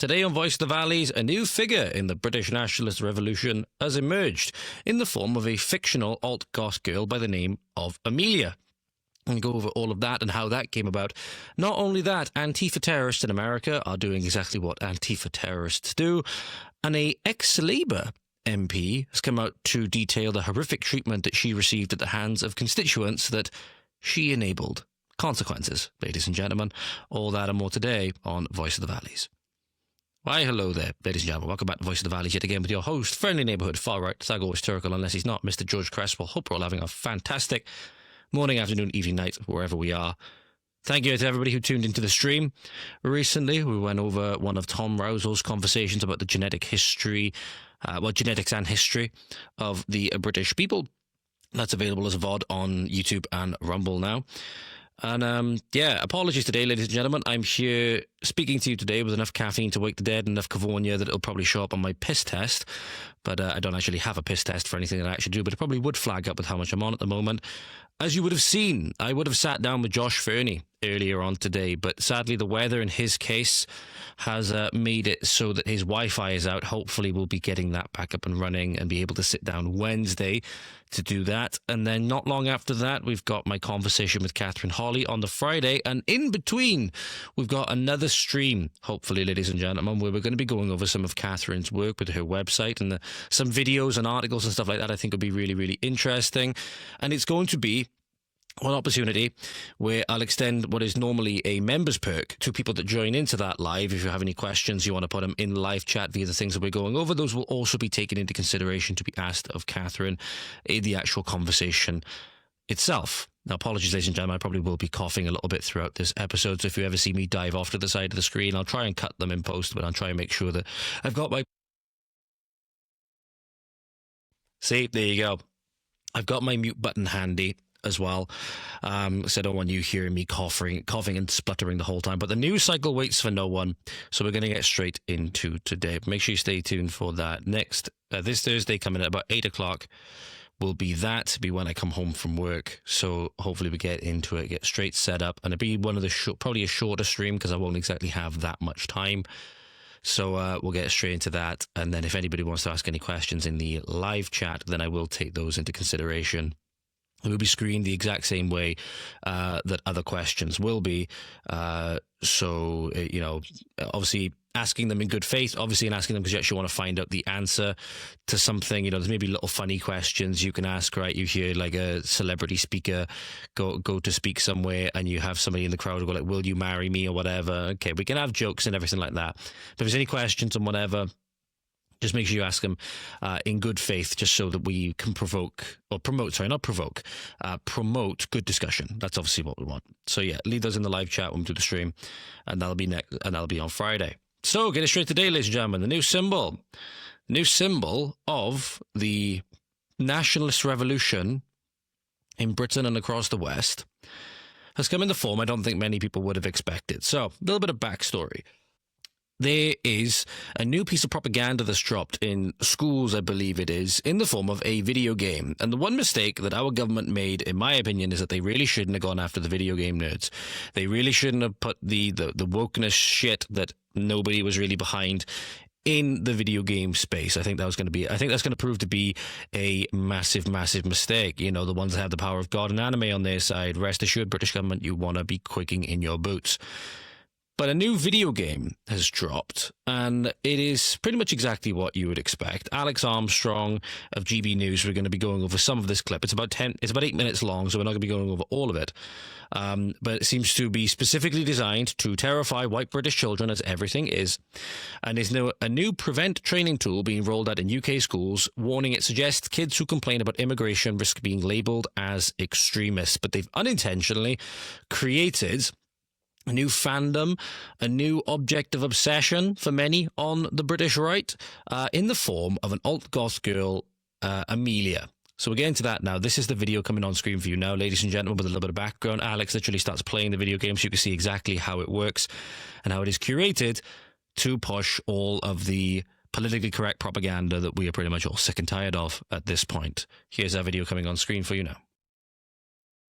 Today on Voice of the Valleys, a new figure in the British Nationalist Revolution has emerged in the form of a fictional alt-goth girl by the name of Amelia. And go over all of that and how that came about. Not only that, Antifa terrorists in America are doing exactly what Antifa terrorists do, and a ex-Labour MP has come out to detail the horrific treatment that she received at the hands of constituents that she enabled. Consequences, ladies and gentlemen. All that and more today on Voice of the Valleys. Why, hello there, ladies and gentlemen. Welcome back to Voice of the Valleys yet again with your host, friendly neighbourhood, far-right, Thago historical, unless he's not, Mr. George Cresswell. Hope we're all having a fantastic morning, afternoon, evening, night, wherever we are. Thank you to everybody who tuned into the stream. Recently, we went over one of Tom Rousel's conversations about the genetic history, genetics and history of the British people. That's available as a VOD on YouTube and Rumble now. And apologies today, ladies and gentlemen. I'm here speaking to you today with enough caffeine to wake the dead, enough Cavonia that it'll probably show up on my piss test. But I don't actually have a piss test for anything that I actually do, but it probably would flag up with how much I'm on at the moment. As you would have seen, I would have sat down with Josh Fernie earlier on today, but sadly the weather in his case has made it so that his Wi-Fi is out. Hopefully we'll be getting that back up and running and be able to sit down Wednesday to do that. And then not long after that, we've got my conversation with Catherine Holly on the Friday. And in between, we've got another stream, hopefully, ladies and gentlemen, where we're going to be going over some of Catherine's work with her website and some videos and articles and stuff like that I think will be really, really interesting. And it's going to be one opportunity where I'll extend what is normally a members perk to people that join into that live. If you have any questions, you want to put them in live chat via the things that we're going over, those will also be taken into consideration to be asked of Catherine in the actual conversation itself. Now, apologies, ladies and gentlemen, I probably will be coughing a little bit throughout this episode, so if you ever see me dive off to the side of the screen, I'll try and cut them in post, but I'll try and make sure that I've got my... See, there you go. I've got my mute button handy as well, so I don't want you hearing me coughing and spluttering the whole time. But the news cycle waits for no one, so we're going to get straight into today. Make sure you stay tuned for that. Next, this Thursday, coming at about 8 o'clock, will be when I come home from work. So hopefully we get into it, get straight set up, and it'll be one of the probably a shorter stream because I won't exactly have that much time. So we'll get straight into that, and then if anybody wants to ask any questions in the live chat, then I will take those into consideration. It will be screened the exact same way that other questions will be. Obviously asking them in good faith, obviously, and asking them because you actually want to find out the answer to something. There's maybe little funny questions you can ask, right? You hear like a celebrity speaker go to speak somewhere and you have somebody in the crowd go like, will you marry me or whatever? Okay, we can have jokes and everything like that. But if there's any questions and whatever, just make sure you ask them in good faith, just so that we can promote good discussion. That's obviously what we want. So yeah, leave those in the live chat when we do the stream, and that'll be on Friday. So getting straight today, ladies and gentlemen, the new symbol of the Nationalist Revolution in Britain and across the West has come in the form I don't think many people would have expected. So a little bit of backstory. There is a new piece of propaganda that's dropped in schools, I believe it is, in the form of a video game. And the one mistake that our government made, in my opinion, is that they really shouldn't have gone after the video game nerds. They really shouldn't have put the wokeness shit that nobody was really behind in the video game space. I think that's going to prove to be a massive, massive mistake. The ones that have the power of God and anime on their side, rest assured, British government, you want to be quaking in your boots. But a new video game has dropped, and it is pretty much exactly what you would expect. Alex Armstrong of GB News, we're going to be going over some of this clip. It's about 8 minutes long, so we're not going to be going over all of it. But it seems to be specifically designed to terrify white British children, as everything is. And there's a new prevent training tool being rolled out in UK schools, warning it suggests kids who complain about immigration risk being labelled as extremists. But they've unintentionally created a new fandom, a new object of obsession for many on the British right, in the form of an alt-goth girl, Amelia. So we'll get into that now. This is the video coming on screen for you now, ladies and gentlemen, with a little bit of background. Alex literally starts playing the video game so you can see exactly how it works and how it is curated to push all of the politically correct propaganda that we are pretty much all sick and tired of at this point. Here's our video coming on screen for you now.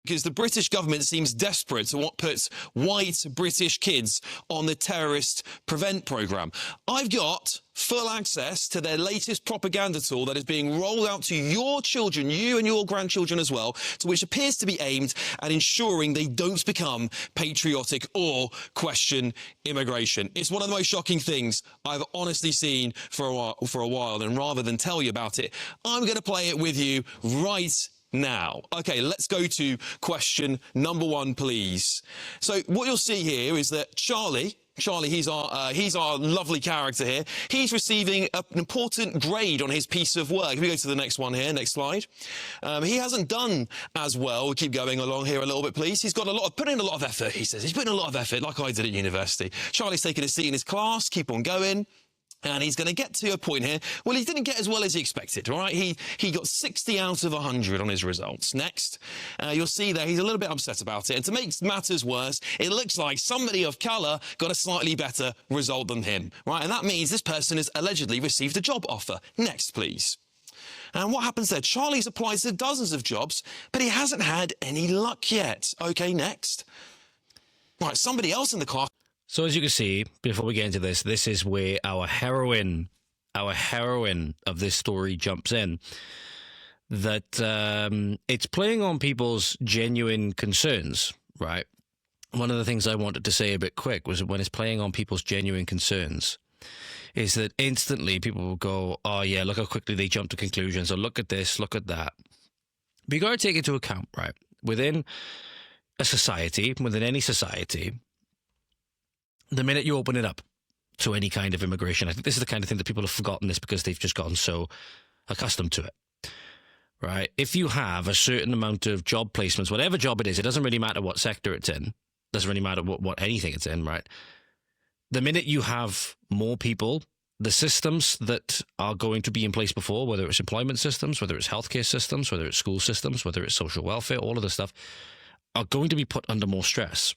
because the British government seems desperate to what puts white British kids on the terrorist prevent programme. I've got full access to their latest propaganda tool that is being rolled out to your children, you and your grandchildren as well, to which appears to be aimed at ensuring they don't become patriotic or question immigration. It's one of the most shocking things I've honestly seen for a while, and rather than tell you about it, I'm going to play it with you right now. Okay, let's go to question number 1, please. So what you'll see here is that Charlie, he's our lovely character here. He's receiving an important grade on his piece of work. If we go to the next one here, next slide. He hasn't done as well. We'll keep going along here a little bit, please. He's got put in a lot of effort, he says. He's put in a lot of effort, like I did at university. Charlie's taking a seat in his class, keep on going. And he's going to get to a point here. Well, he didn't get as well as he expected, all right? He got 60 out of 100 on his results. Next, you'll see there he's a little bit upset about it. And to make matters worse, it looks like somebody of colour got a slightly better result than him, right? And that means this person has allegedly received a job offer. Next, please. And what happens there? Charlie's applied to dozens of jobs, but he hasn't had any luck yet. OK, next. Right, somebody else in the class. So as you can see, before we get into this, this is where our heroine of this story jumps in. That it's playing on people's genuine concerns, right? One of the things I wanted to say a bit quick was that when it's playing on people's genuine concerns, is that instantly people will go, oh yeah, look how quickly they jump to conclusions, or look at this, look at that. But you got to take into account, right? Within a society, within any society, the minute you open it up to any kind of immigration, I think this is the kind of thing that people have forgotten this because they've just gotten so accustomed to it, right? If you have a certain amount of job placements, whatever job it is, it doesn't really matter what sector it's in, doesn't really matter what anything it's in, right? The minute you have more people, the systems that are going to be in place before, whether it's employment systems, whether it's healthcare systems, whether it's school systems, whether it's social welfare, all of this stuff, are going to be put under more stress.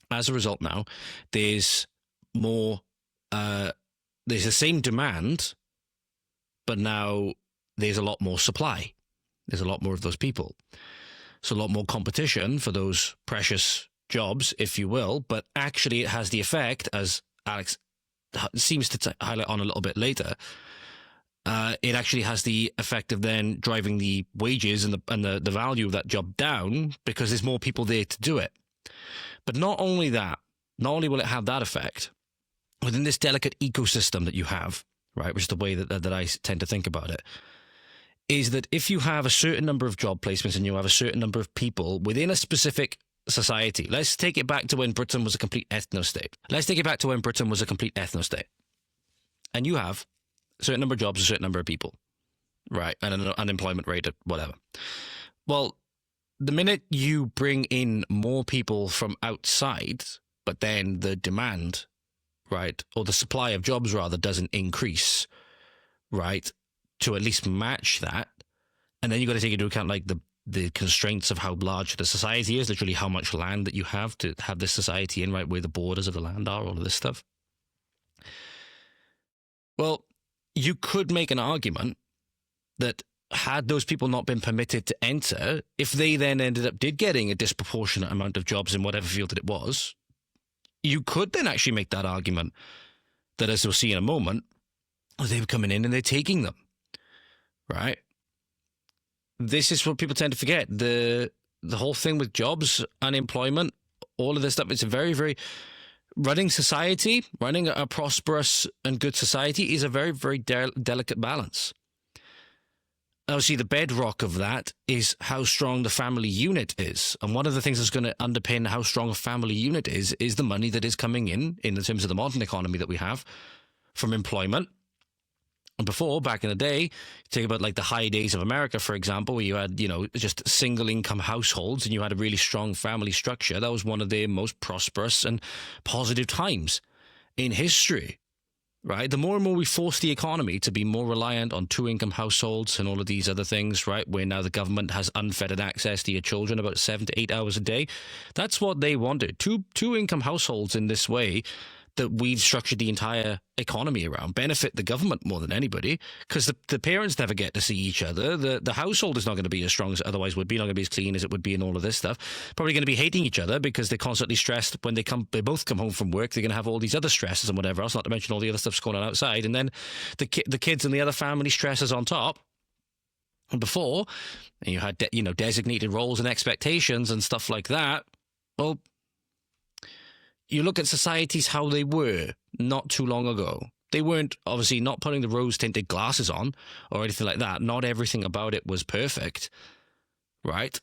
As a result now, there's more, there's the same demand, but now there's a lot more supply. There's a lot more of those people. So a lot more competition for those precious jobs, if you will, but actually it has the effect, as Alex seems to highlight on a little bit later, it actually has the effect of then driving the wages and the value of that job down because there's more people there to do it. But not only that, not only will it have that effect, within this delicate ecosystem that you have, right, which is the way that I tend to think about it, is that if you have a certain number of job placements and you have a certain number of people within a specific society, let's take it back to when Britain was a complete ethno-state. And you have a certain number of jobs, a certain number of people, right, and an unemployment rate of whatever. Well, the minute you bring in more people from outside, but then the demand, right, or the supply of jobs rather doesn't increase, right, to at least match that, and then you got to take into account like the constraints of how large the society is, literally how much land that you have to have this society in, right, where the borders of the land are, all of this stuff. Well, you could make an argument that had those people not been permitted to enter, if they then did getting a disproportionate amount of jobs in whatever field that it was, you could then actually make that argument that, as we'll see in a moment, they're coming in and they're taking them, right? This is what people tend to forget. The whole thing with jobs, unemployment, all of this stuff, it's a very, very... Running a prosperous and good society is a very, very delicate balance. Obviously, the bedrock of that is how strong the family unit is. And one of the things that's going to underpin how strong a family unit is the money that is coming in terms of the modern economy that we have from employment. And before, back in the day, think about like the high days of America, for example, where you had, just single income households and you had a really strong family structure. That was one of their most prosperous and positive times in history. Right, the more and more we force the economy to be more reliant on two-income households and all of these other things, right, where now the government has unfettered access to your children about 7 to 8 hours a day, that's what they wanted. Two-income households in this way that we've structured the entire economy around benefit the government more than anybody, because the parents never get to see each other. The household is not going to be as strong as it otherwise would be, not going to be as clean as it would be, and all of this stuff. Probably going to be hating each other because they're constantly stressed when they both come home from work. They're going to have all these other stresses and whatever else, not to mention all the other stuff's going on outside. And then the kids and the other family stresses on top. And before, you had designated roles and expectations and stuff like that. Well, you look at societies how they were not too long ago. They weren't, obviously, not putting the rose-tinted glasses on or anything like that. Not everything about it was perfect, right?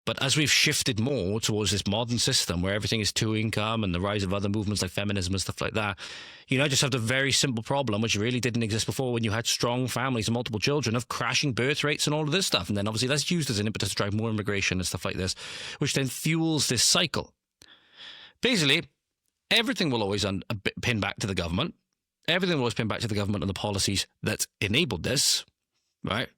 But as we've shifted more towards this modern system where everything is two-income and the rise of other movements like feminism and stuff like that, you now just have the very simple problem, which really didn't exist before when you had strong families and multiple children, of crashing birth rates and all of this stuff. And then obviously that's used as an impetus to drive more immigration and stuff like this, which then fuels this cycle. Basically, everything will always pin back to the government. Everything will always pin back to the government and the policies that enabled this, right?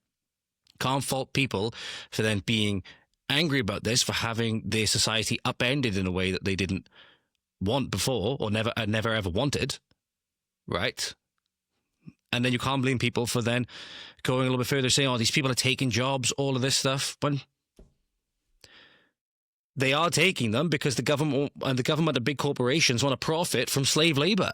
Can't fault people for then being angry about this, for having their society upended in a way that they didn't want before or never ever wanted, right? And then you can't blame people for then going a little bit further, saying, oh, these people are taking jobs, all of this stuff, when they are taking them because the government and big corporations want to profit from slave labor.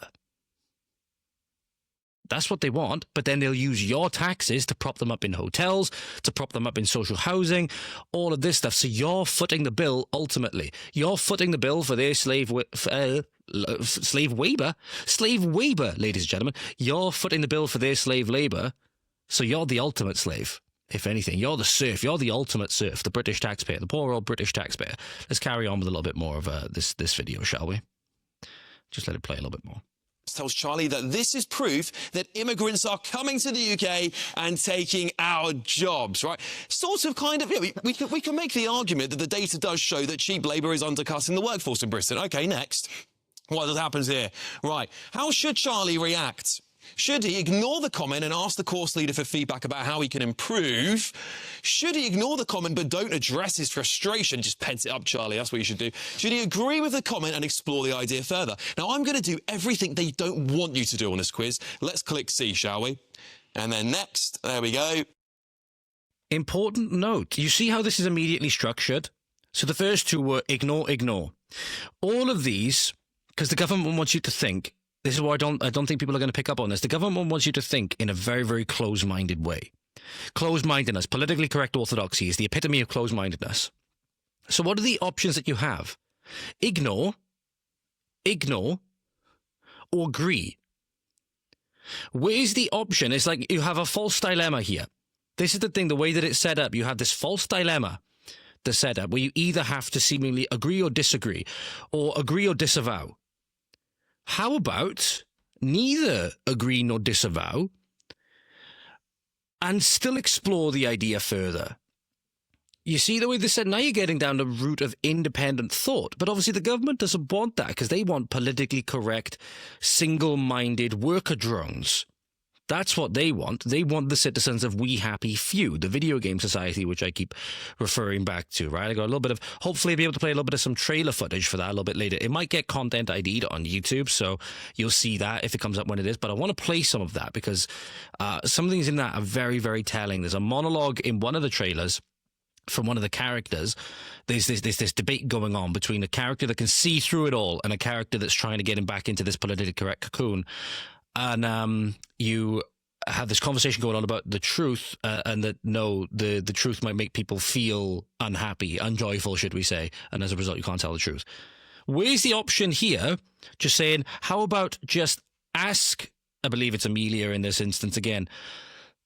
That's what they want, but then they'll use your taxes to prop them up in hotels, to prop them up in social housing, all of this stuff. So you're footing the bill, ultimately. You're footing the bill for their slave labor, ladies and gentlemen. You're footing the bill for their slave labor, so you're the ultimate slave. If anything, you're the serf. You're the ultimate serf, the British taxpayer, the poor old British taxpayer. Let's carry on with a little bit more of this video, shall we? Just let it play a little bit more. Tells Charlie that this is proof that immigrants are coming to the UK and taking our jobs, right? Sort of, kind of, we can make the argument that the data does show that cheap labour is undercutting the workforce in Britain. OK, next. What happens here? Right. How should Charlie react? Should he ignore the comment and ask the course leader for feedback about how he can improve? Should he ignore the comment but don't address his frustration? Just pent it up, Charlie. That's what you should do. Should he agree with the comment and explore the idea further? Now, I'm going to do everything they don't want you to do on this quiz. Let's click C, shall we? And then next, there we go. Important note. You see how this is immediately structured? So the first two were ignore, ignore. All of these, because the government wants you to think. This is why I don't think people are going to pick up on this. The government wants you to think in a very, very close-minded way. Close-mindedness, politically correct orthodoxy is the epitome of close-mindedness. So what are the options that you have? Ignore, or agree. Where's the option? It's like you have a false dilemma here. This is the thing, the way that it's set up. You have this false dilemma, the setup, where you either have to seemingly agree or disagree, or agree or disavow. How about neither agree nor disavow and still explore the idea further? You see the way they said, now you're getting down the route of independent thought. But obviously the government doesn't want that because they want politically correct, single-minded worker drones. That's what they want. They want the citizens of We Happy Few, the video game society, which I keep referring back to, right? I got a little bit of, hopefully I'll be able to play a little bit of some trailer footage for that a little bit later. It might get content ID'd on YouTube, so you'll see that if it comes up when it is. But I want to play some of that because some things in that are very, very telling. There's a monologue in one of the trailers from one of the characters. There's this debate going on between a character that can see through it all and a character that's trying to get him back into this politically correct cocoon. And you have this conversation going on about the truth, and that the truth might make people feel unhappy, unjoyful, should we say, and as a result you can't tell the truth. Where's the option here? Just saying, how about just ask, I believe it's Amelia in this instance again,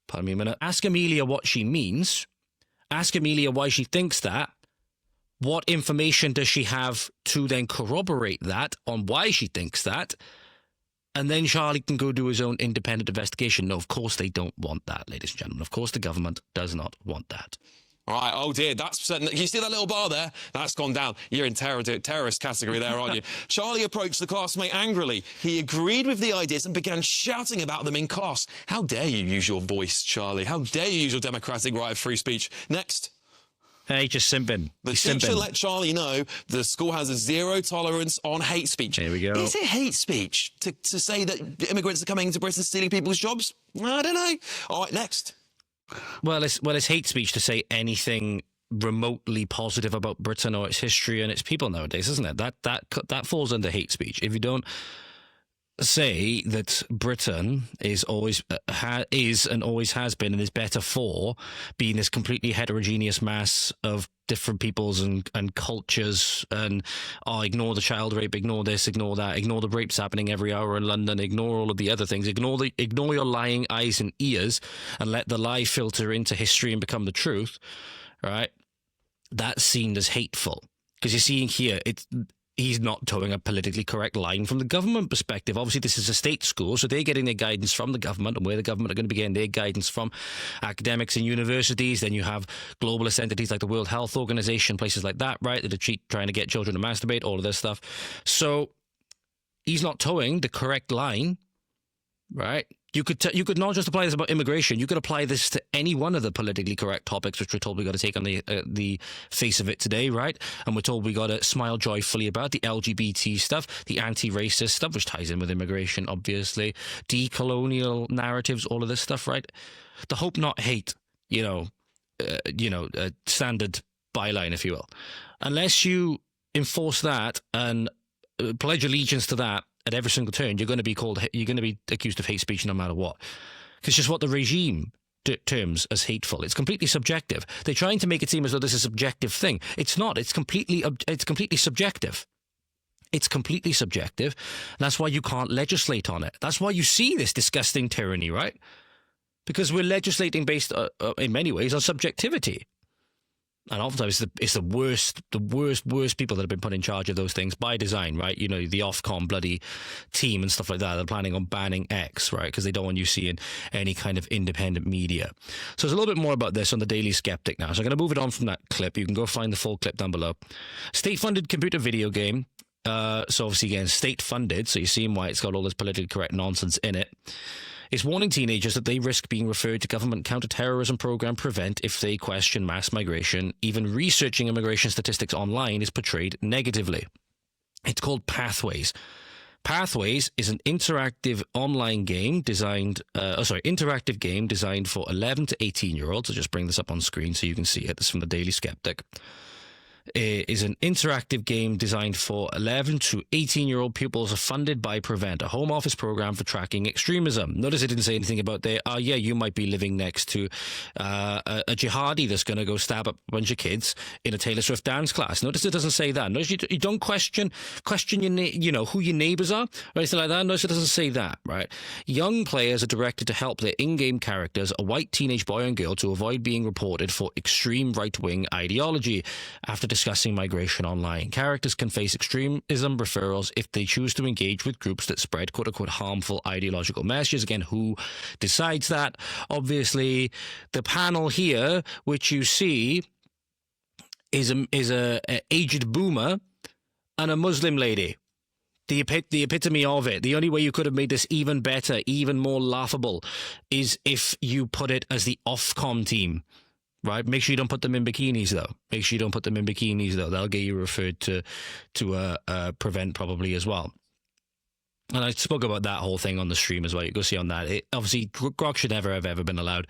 pardon me a minute, ask Amelia what she means, ask Amelia why she thinks that, what information does she have to then corroborate that on why she thinks that, and then Charlie can go do his own independent investigation. No, of course they don't want that, ladies and gentlemen. Of course the government does not want that. All right, oh dear, you see that little bar there? That's gone down. You're in terrorist category there, aren't you? Charlie approached the classmate angrily. He agreed with the ideas and began shouting about them in class. How dare you use your voice, Charlie? How dare you use your democratic right of free speech? Next. Hey, just simping. The He's teacher simping. let Charlie know the school has a zero tolerance on hate speech. Here we go. Is it hate speech to say that immigrants are coming to Britain stealing people's jobs? I don't know. All right, next. Well, it's hate speech to say anything remotely positive about Britain or its history and its people nowadays, isn't it? That falls under hate speech. If you don't say that Britain is always and always has been and is better for being this completely heterogeneous mass of different peoples and cultures, and ignore the child rape, ignore this, ignore that, ignore the rapes happening every hour in London, ignore all of the other things, ignore your lying eyes and ears, and let the lie filter into history and become the truth, right? That's seen as hateful, because you're seeing here he's not towing a politically correct line from the government perspective. Obviously, this is a state school, so they're getting their guidance from the government, and where the government are going to be getting their guidance from academics and universities. Then you have globalist entities like the World Health Organization, places like that, right, that are trying to get children to masturbate, all of this stuff. So he's not towing the correct line, right? You could not just apply this about immigration. You could apply this to any one of the politically correct topics, which we're told we got to take on the face of it today, right? And we're told we got to smile joyfully about the LGBT stuff, the anti-racist stuff, which ties in with immigration, obviously, decolonial narratives, all of this stuff, right? The hope not hate, standard byline, if you will. Unless you enforce that and pledge allegiance to that at every single turn, you're going to be accused of hate speech no matter what. It's just what the regime terms as hateful. It's completely subjective. They're trying to make it seem as though this is a subjective thing. It's not. It's completely subjective. It's completely subjective. And that's why you can't legislate on it. That's why you see this disgusting tyranny, right? Because we're legislating based, in many ways, on subjectivity. And oftentimes it's the worst people that have been put in charge of those things by design, right? You know, the Ofcom bloody team and stuff like that. They're planning on banning X, right? Because they don't want you seeing any kind of independent media. So there's a little bit more about this on the Daily Skeptic now. So I'm going to move it on from that clip. You can go find the full clip down below. State-funded computer video game. So obviously, again, state-funded. So you're seeing why it's got all this politically correct nonsense in it. It's warning teenagers that they risk being referred to government counter-terrorism program Prevent if they question mass migration. Even researching immigration statistics online is portrayed negatively. It's called Pathways. Pathways is an interactive online game interactive game designed for 11 to 18-year-olds. I'll just bring this up on screen so you can see it. This is from the Daily Skeptic. It is an interactive game designed for 11 to 18-year-old pupils, funded by Prevent, a Home Office program for tracking extremism. Notice it didn't say anything about you might be living next to a jihadi that's going to go stab up a bunch of kids in a Taylor Swift dance class. Notice it doesn't say that. Notice you don't question who your neighbors are or anything like that. Notice it doesn't say that, right? Young players are directed to help their in-game characters, a white teenage boy and girl, to avoid being reported for extreme right-wing ideology. After discussing migration online, characters can face extremism referrals if they choose to engage with groups that spread quote-unquote harmful ideological messages. Again, who decides that? Obviously, the panel here, which you see, is a aged boomer and a Muslim lady. The epitome of it. The only way you could have made this even better, even more laughable, is if you put it as the Ofcom team. Right, make sure you don't put them in bikinis, though. That'll get you referred to Prevent probably as well. And I spoke about that whole thing on the stream as well. You go see on that. Obviously, Grok should never have ever been allowed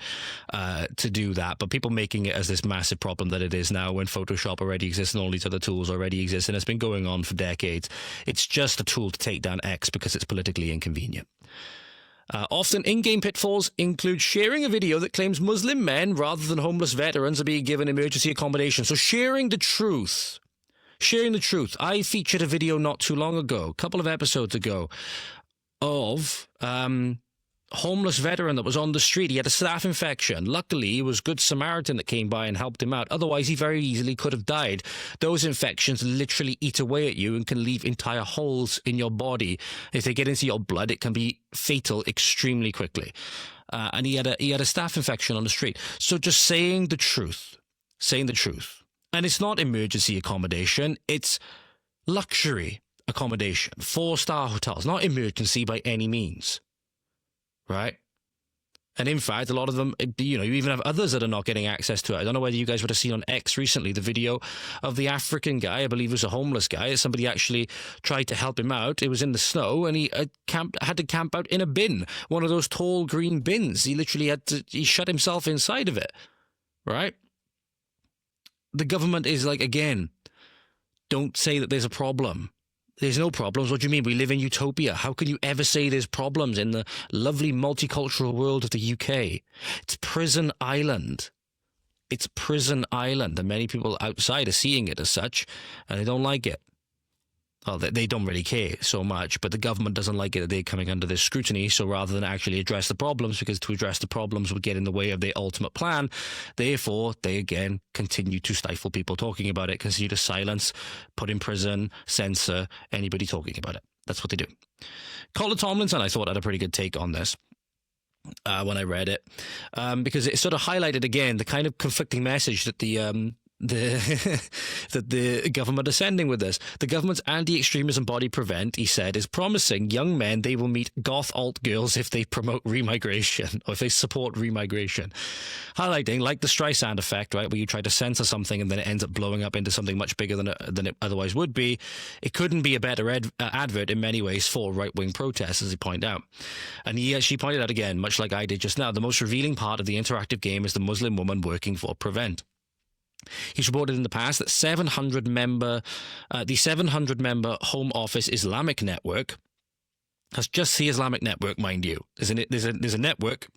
to do that. But people making it as this massive problem that it is now, when Photoshop already exists and all these other tools already exist, and it's been going on for decades. It's just a tool to take down X because it's politically inconvenient. Often in-game pitfalls include sharing a video that claims Muslim men rather than homeless veterans are being given emergency accommodation. So sharing the truth. I featured a video not too long ago, a couple of episodes ago, of homeless veteran that was on the street. He had a staph infection. Luckily, it was Good Samaritan that came by and helped him out. Otherwise, he very easily could have died. Those infections literally eat away at you and can leave entire holes in your body. If they get into your blood, it can be fatal extremely quickly. And he had a staph infection on the street. So just saying the truth. And it's not emergency accommodation. It's luxury accommodation. 4-star hotels. Not emergency by any means. Right? And in fact, a lot of them, you even have others that are not getting access to it. I don't know whether you guys would have seen on X recently the video of the African guy, I believe it was a homeless guy. Somebody actually tried to help him out. It was in the snow, and he had to camp out in a bin, one of those tall green bins. He literally he shut himself inside of it, right? The government is like, again, don't say that there's a problem. There's no problems. What do you mean? We live in utopia. How can you ever say there's problems in the lovely multicultural world of the UK? It's prison island. It's prison island, and many people outside are seeing it as such, and they don't like it. Well, they don't really care so much, but the government doesn't like it that they're coming under this scrutiny. So rather than actually address the problems, because to address the problems would get in the way of their ultimate plan, therefore, they again continue to stifle people talking about it, continue to silence, put in prison, censor anybody talking about it. That's what they do. Colin Tomlinson, I thought, had a pretty good take on this. When I read it, because it sort of highlighted again the kind of conflicting message that that the government is sending with this. The government's anti-extremism body Prevent, he said, is promising young men they will meet goth alt girls if they promote remigration, or if they support remigration. Highlighting, like the Streisand effect, right, where you try to censor something and then it ends up blowing up into something much bigger than it otherwise would be. It couldn't be a better advert in many ways for right-wing protests, as he pointed out. And he actually pointed out again, much like I did just now, the most revealing part of the interactive game is the Muslim woman working for Prevent. He's reported in the past that the 700-member Home Office Islamic Network has just the Islamic Network, mind you. There's a network,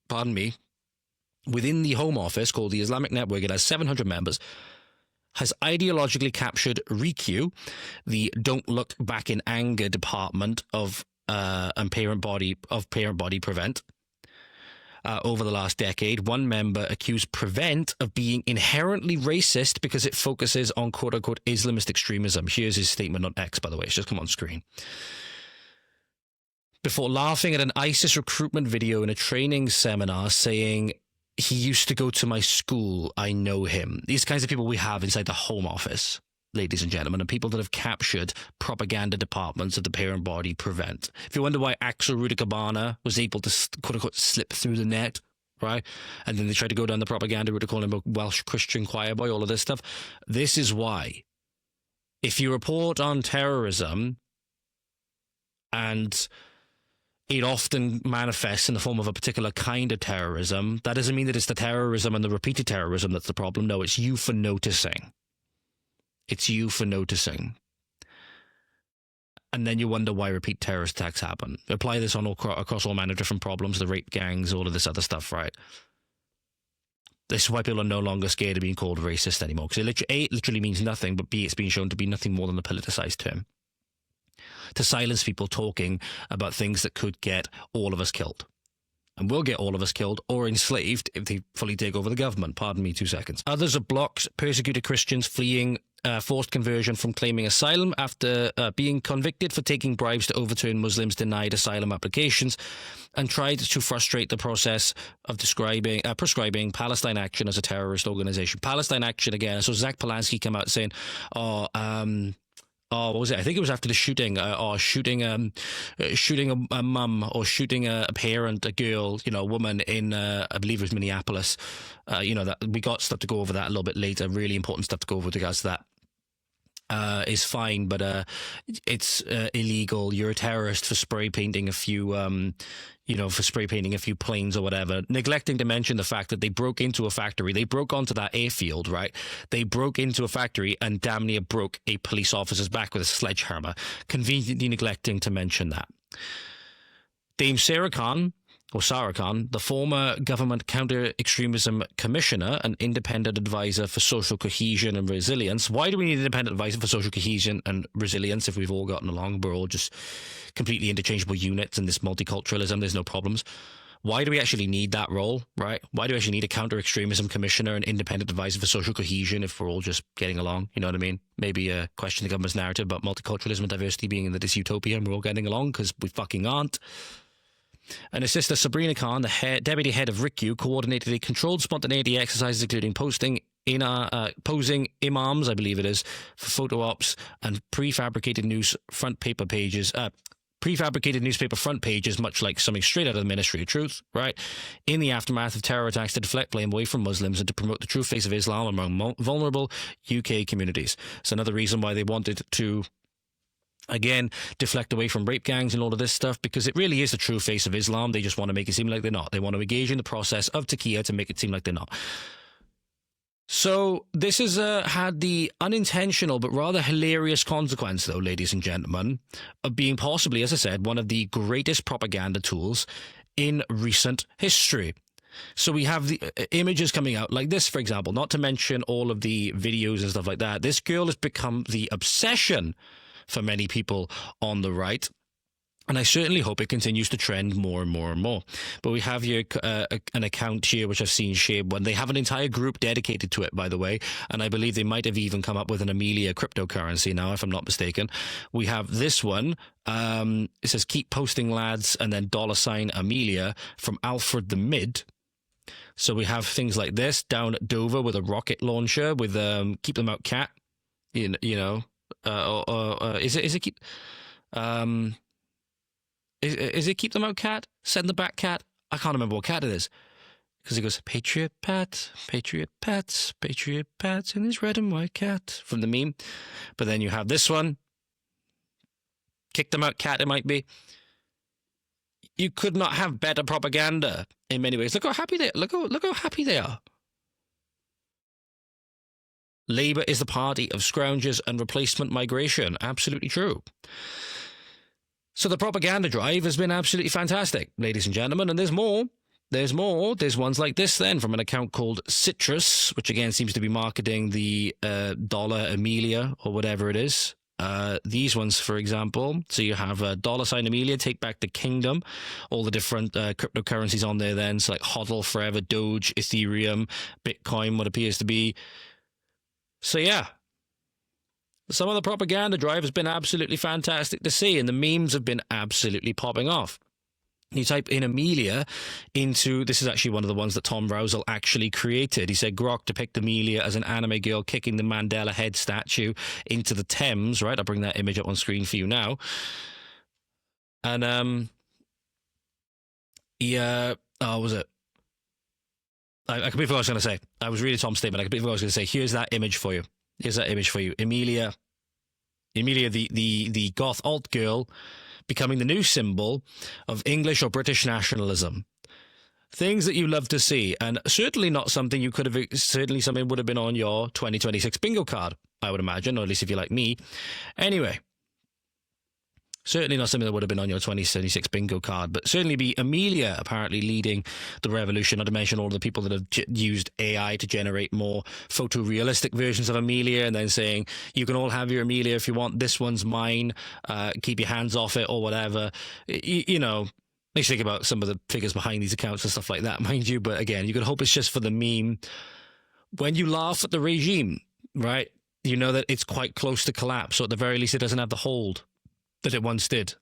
pardon me, within the Home Office called the Islamic Network. It has 700 members. Has ideologically captured REQ, the Don't Look Back in Anger department of Parent Body Prevent. Over the last decade, one member accused Prevent of being inherently racist because it focuses on quote-unquote Islamist extremism. Here's his statement on X, by the way. It's just come on screen. Before laughing at an ISIS recruitment video in a training seminar saying, he used to go to my school, I know him. These kinds of people we have inside the Home Office, ladies and gentlemen, and people that have captured propaganda departments of the parent body Prevent. If you wonder why Axel Rudikabana was able to, quote-unquote, slip through the net, right? And then they tried to go down the propaganda route to call him a Welsh Christian choir boy, all of this stuff. This is why. If you report on terrorism, and it often manifests in the form of a particular kind of terrorism, that doesn't mean that it's the terrorism and the repeated terrorism that's the problem. No, it's you for noticing. It's you for noticing. And then you wonder why repeat terrorist attacks happen. Apply this on across all manner of different problems, the rape gangs, all of this other stuff, right? This is why people are no longer scared of being called racist anymore. Because it literally means nothing, but B, it's being shown to be nothing more than a politicized term. To silence people talking about things that could get all of us killed. And will get all of us killed or enslaved if they fully take over the government. Pardon me 2 seconds. Others have blocked persecuted Christians fleeing forced conversion from claiming asylum after being convicted for taking bribes to overturn Muslims' denied asylum applications, and tried to frustrate the process of prescribing Palestine Action as a terrorist organization. Palestine Action again. So Zach Polanski came out saying, what was it? I think it was after the shooting, shooting a mum, or shooting a parent, a girl, a woman in, I believe it was Minneapolis. That we got stuff to go over that a little bit later. Really important stuff to go over with regards to that. Is fine, but it's illegal. You're a terrorist for spray painting a few, planes or whatever. Neglecting to mention the fact that they broke into a factory. They broke onto that airfield, right? They broke into a factory and damn near broke a police officer's back with a sledgehammer. Conveniently neglecting to mention that. Dame Sarah Khan, the former government counter-extremism commissioner and independent advisor for social cohesion and resilience. Why do we need an independent advisor for social cohesion and resilience if we've all gotten along? We're all just completely interchangeable units in this multiculturalism. There's no problems. Why do we actually need that role, right? Why do we actually need a counter-extremism commissioner and independent advisor for social cohesion if we're all just getting along? You know what I mean? Maybe question the government's narrative about multiculturalism and diversity being in this utopia and we're all getting along, because we fucking aren't. And her sister Sabrina Khan, the deputy head of RICU, coordinated a controlled spontaneity exercises, including posing imams, I believe it is, for photo ops and prefabricated news front pages prefabricated newspaper front pages, much like something straight out of the Ministry of Truth, right? In the aftermath of terror attacks to deflect blame away from Muslims and to promote the true face of Islam among vulnerable UK communities. It's another reason why they wanted to, again, deflect away from rape gangs and all of this stuff, because it really is the true face of Islam. They just want to make it seem like they're not. They want to engage in the process of taqiyya to make it seem like they're not. So this has had the unintentional but rather hilarious consequence, though, ladies and gentlemen, of being possibly, as I said, one of the greatest propaganda tools in recent history. So we have the images coming out like this, for example, not to mention all of the videos and stuff like that. This girl has become the obsession for many people on the right. And I certainly hope it continues to trend more and more and more. But we have here an account here, which I've seen shared one. They have an entire group dedicated to it, by the way. And I believe they might have even come up with an Amelia cryptocurrency now, if I'm not mistaken. We have this one. It says, keep posting, lads, and then $ Amelia from Alfred the Mid. So we have things like this down at Dover with a rocket launcher with keep them out cat. Is it keep... Is it keep them out cat? Send the back cat? I can't remember what cat it is. Because he goes, Patriot Pat, Patriot Pats, Patriot Pats, and his red and white cat, from the meme. But then you have this one. Kick them out cat, it might be. You could not have better propaganda in many ways. Look how happy they are. Look how happy they are. Labour is the party of scroungers and replacement migration. Absolutely true. So the propaganda drive has been absolutely fantastic, ladies and gentlemen, and there's more. There's more. There's ones like this then from an account called Citrus, which again seems to be marketing the dollar Amelia or whatever it is. These ones, for example. So you have $ Amelia, take back the kingdom, all the different cryptocurrencies on there then. So like HODL, Forever, Doge, Ethereum, Bitcoin, what appears to be. So yeah. Some of the propaganda drive has been absolutely fantastic to see, and the memes have been absolutely popping off. You type in Amelia into, this is actually one of the ones that Tom Rousel actually created. He said, Grok depict Amelia as an anime girl kicking the Mandela head statue into the Thames, right? I'll bring that image up on screen for you now. And, what was it? I completely forgot what I was going to say. I was reading Tom's statement. I completely forgot what I was going to say. Here's that image for you. Here's that image for you. Amelia, the goth alt girl, becoming the new symbol of English or British nationalism. Things that you love to see, and certainly not something you could have, certainly something would have been on your 2026 bingo card, I would imagine, or at least if you're like me. Anyway, certainly not something that would have been on your 2026 bingo card, but certainly be Amelia apparently leading the revolution, not to mention all the people that have used AI to generate more photorealistic versions of Amelia and then saying, you can all have your Amelia if you want, this one's mine, keep your hands off it or whatever. You know, makes you think about some of the figures behind these accounts and stuff like that, mind you, but again, you can hope it's just for the meme. When you laugh at the regime, right, you know that it's quite close to collapse, or at the very least it doesn't have the hold that it once did.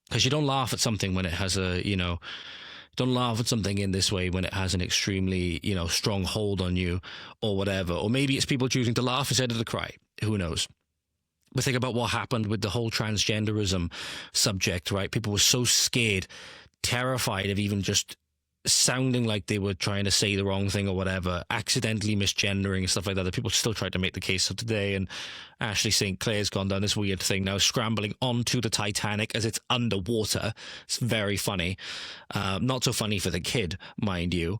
Because you don't laugh at something when it has a, don't laugh at something in this way when it has an extremely, strong hold on you or whatever. Or maybe it's people choosing to laugh instead of to cry. Who knows? But think about what happened with the whole transgenderism subject, right? People were so scared, terrified of even just sounding like they were trying to say the wrong thing or whatever, accidentally misgendering and stuff like that. People still tried to make the case of today, and Ashley St. Clair's gone down this weird thing now, scrambling onto the Titanic as it's underwater. It's very funny. Not so funny for the kid, mind you,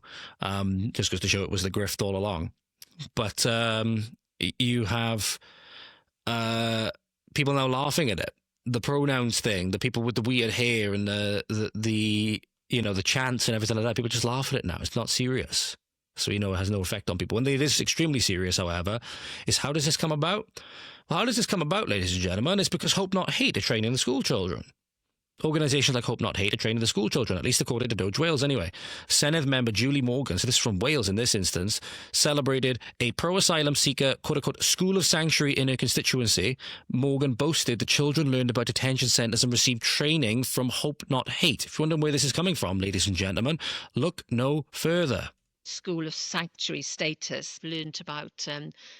just goes to show it was the grift all along. But you have people now laughing at it. The pronouns thing, the people with the weird hair and the chants and everything like that, people just laugh at it now. It's not serious. So, it has no effect on people. And it is extremely serious, however, is how does this come about? Well, how does this come about, ladies and gentlemen? It's because Hope Not Hate are training the school children. Organisations like Hope Not Hate are training the school children, at least according to Doge Wales anyway. Senedd member Julie Morgan, so this is from Wales in this instance, celebrated a pro-asylum seeker, quote-unquote, school of sanctuary in her constituency. Morgan boasted the children learned about detention centres and received training from Hope Not Hate. If you're wondering where this is coming from, ladies and gentlemen, look no further. school of sanctuary status, learned about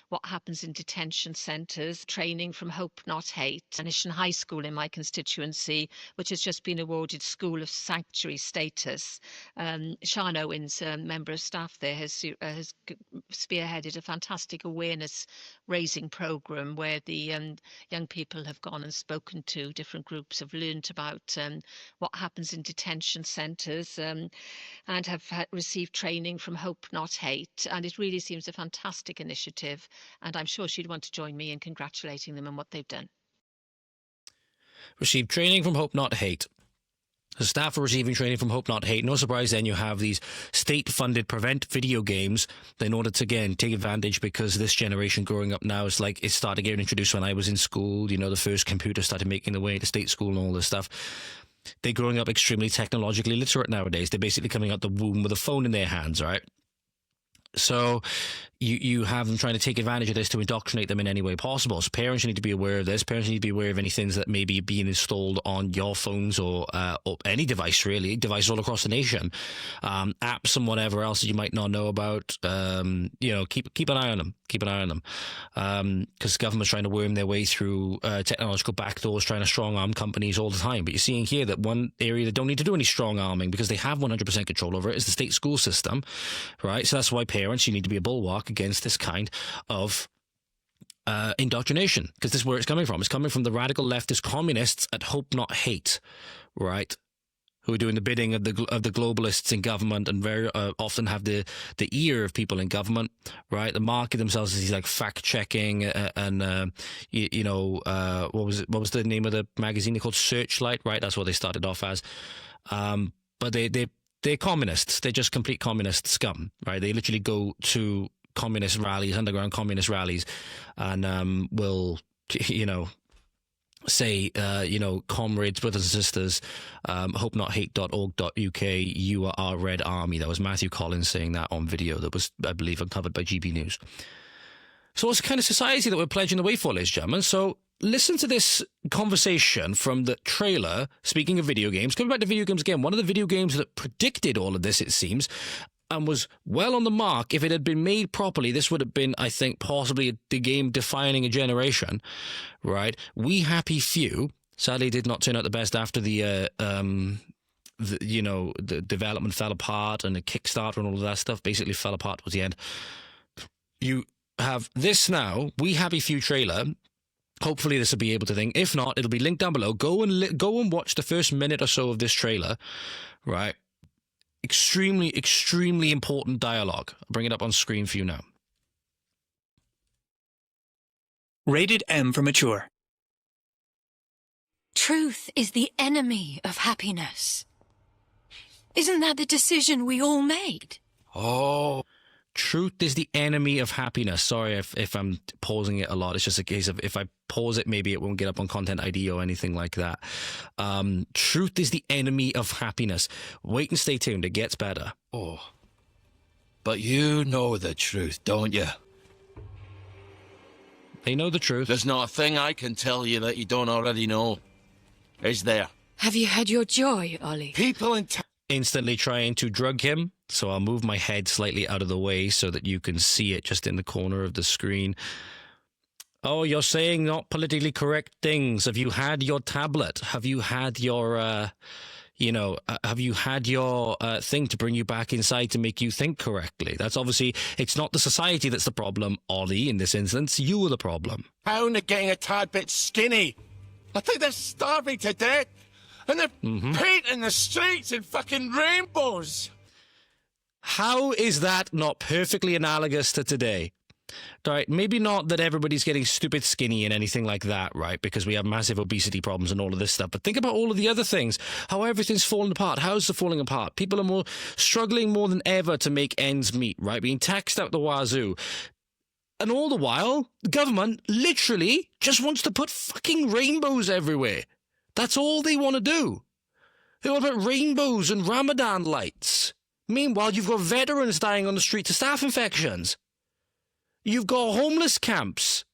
what happens in detention centres, training from Hope Not Hate. Mission High School in my constituency, which has just been awarded school of sanctuary status. Sian Owens, a member of staff there, has spearheaded a fantastic awareness raising programme where the young people have gone and spoken to different groups, have learned about what happens in detention centres, and have received training from Hope Not Hate. And it really seems a fantastic initiative. And I'm sure she'd want to join me in congratulating them on what they've done. Received training from Hope Not Hate. The staff are receiving training from Hope Not Hate. No surprise then you have these state-funded prevent video games in order to, again, take advantage, because this generation growing up now is like, it started getting introduced when I was in school. You know, the first computer started making the way to state school and all this stuff. They're growing up extremely technologically literate nowadays. They're basically coming out the womb with a phone in their hands, right? So you have them trying to take advantage of this to indoctrinate them in any way possible. So parents need to be aware of this. Parents need to be aware of any things that may be being installed on your phones or any device, really, devices all across the nation, apps and whatever else that you might not know about. You know, keep an eye on them. Keep an eye on them, because the government's trying to worm their way through technological backdoors, trying to strong arm companies all the time. But you're seeing here that one area that don't need to do any strong arming because they have 100% control over it is the state school system, right? So that's why parents, you need to be a bulwark against this kind of indoctrination, because this is where it's coming from. It's coming from the radical leftist communists at Hope Not Hate, right? Who are doing the bidding of the globalists in government, and very often have the ear of people in government, right? They market themselves as these like fact checking and what was the name of the magazine? They called Searchlight, right? That's what they started off as. But they're communists. They're just complete communist scum, right? They literally go to communist rallies, underground communist rallies, and will, say, comrades, brothers and sisters, hopenothate.org.uk, you are our Red Army. That was Matthew Collins saying that on video that was, I believe, uncovered by GB News. So what's the kind of society that we're pledging the way for, ladies and gentlemen? So listen to this conversation from the trailer, speaking of video games. Coming back to video games again, one of the video games that predicted all of this, it seems, and was well on the mark. If it had been made properly, this would have been, I think, possibly the game defining a generation, right? We Happy Few sadly did not turn out the best after the development fell apart, and the Kickstarter and all of that stuff basically fell apart towards the end. You have this now, We Happy Few trailer. Hopefully this will be able to think. If not, it'll be linked down below. Go and watch the first minute or so of this trailer, right? Extremely, extremely important dialogue. I'll bring it up on screen for you now. Rated M for mature. Truth is the enemy of happiness. Isn't that the decision we all made? Oh, truth is the enemy of happiness. Sorry if I'm pausing it a lot. It's just a case of if I pause it, maybe it won't get up on Content ID or anything like that. Truth is the enemy of happiness. Wait and stay tuned. It gets better. Oh, but you know the truth, don't you? They know the truth. There's not a thing I can tell you that you don't already know. Is there? Have you had your joy, Ollie? People in Instantly trying to drug him. So I'll move my head slightly out of the way so that you can see it just in the corner of the screen. Oh, you're saying not politically correct things. Have you had your tablet? Have you had your, have you had your thing to bring you back inside to make you think correctly? That's obviously, it's not the society that's the problem, Ollie, in this instance. You are the problem. town are getting a tad bit skinny. I think they're starving to death. And they're painting the streets in fucking rainbows. How is that not perfectly analogous to today? Right, maybe not that everybody's getting stupid skinny and anything like that, right? Because we have massive obesity problems and all of this stuff. But think about all of the other things. How everything's falling apart. How's it falling apart? People are struggling more than ever to make ends meet, right? Being taxed out the wazoo. And all the while, the government literally just wants to put fucking rainbows everywhere. That's all they want to do. They want to put rainbows and Ramadan lights. Meanwhile, you've got veterans dying on the street to staph infections. You've got homeless camps,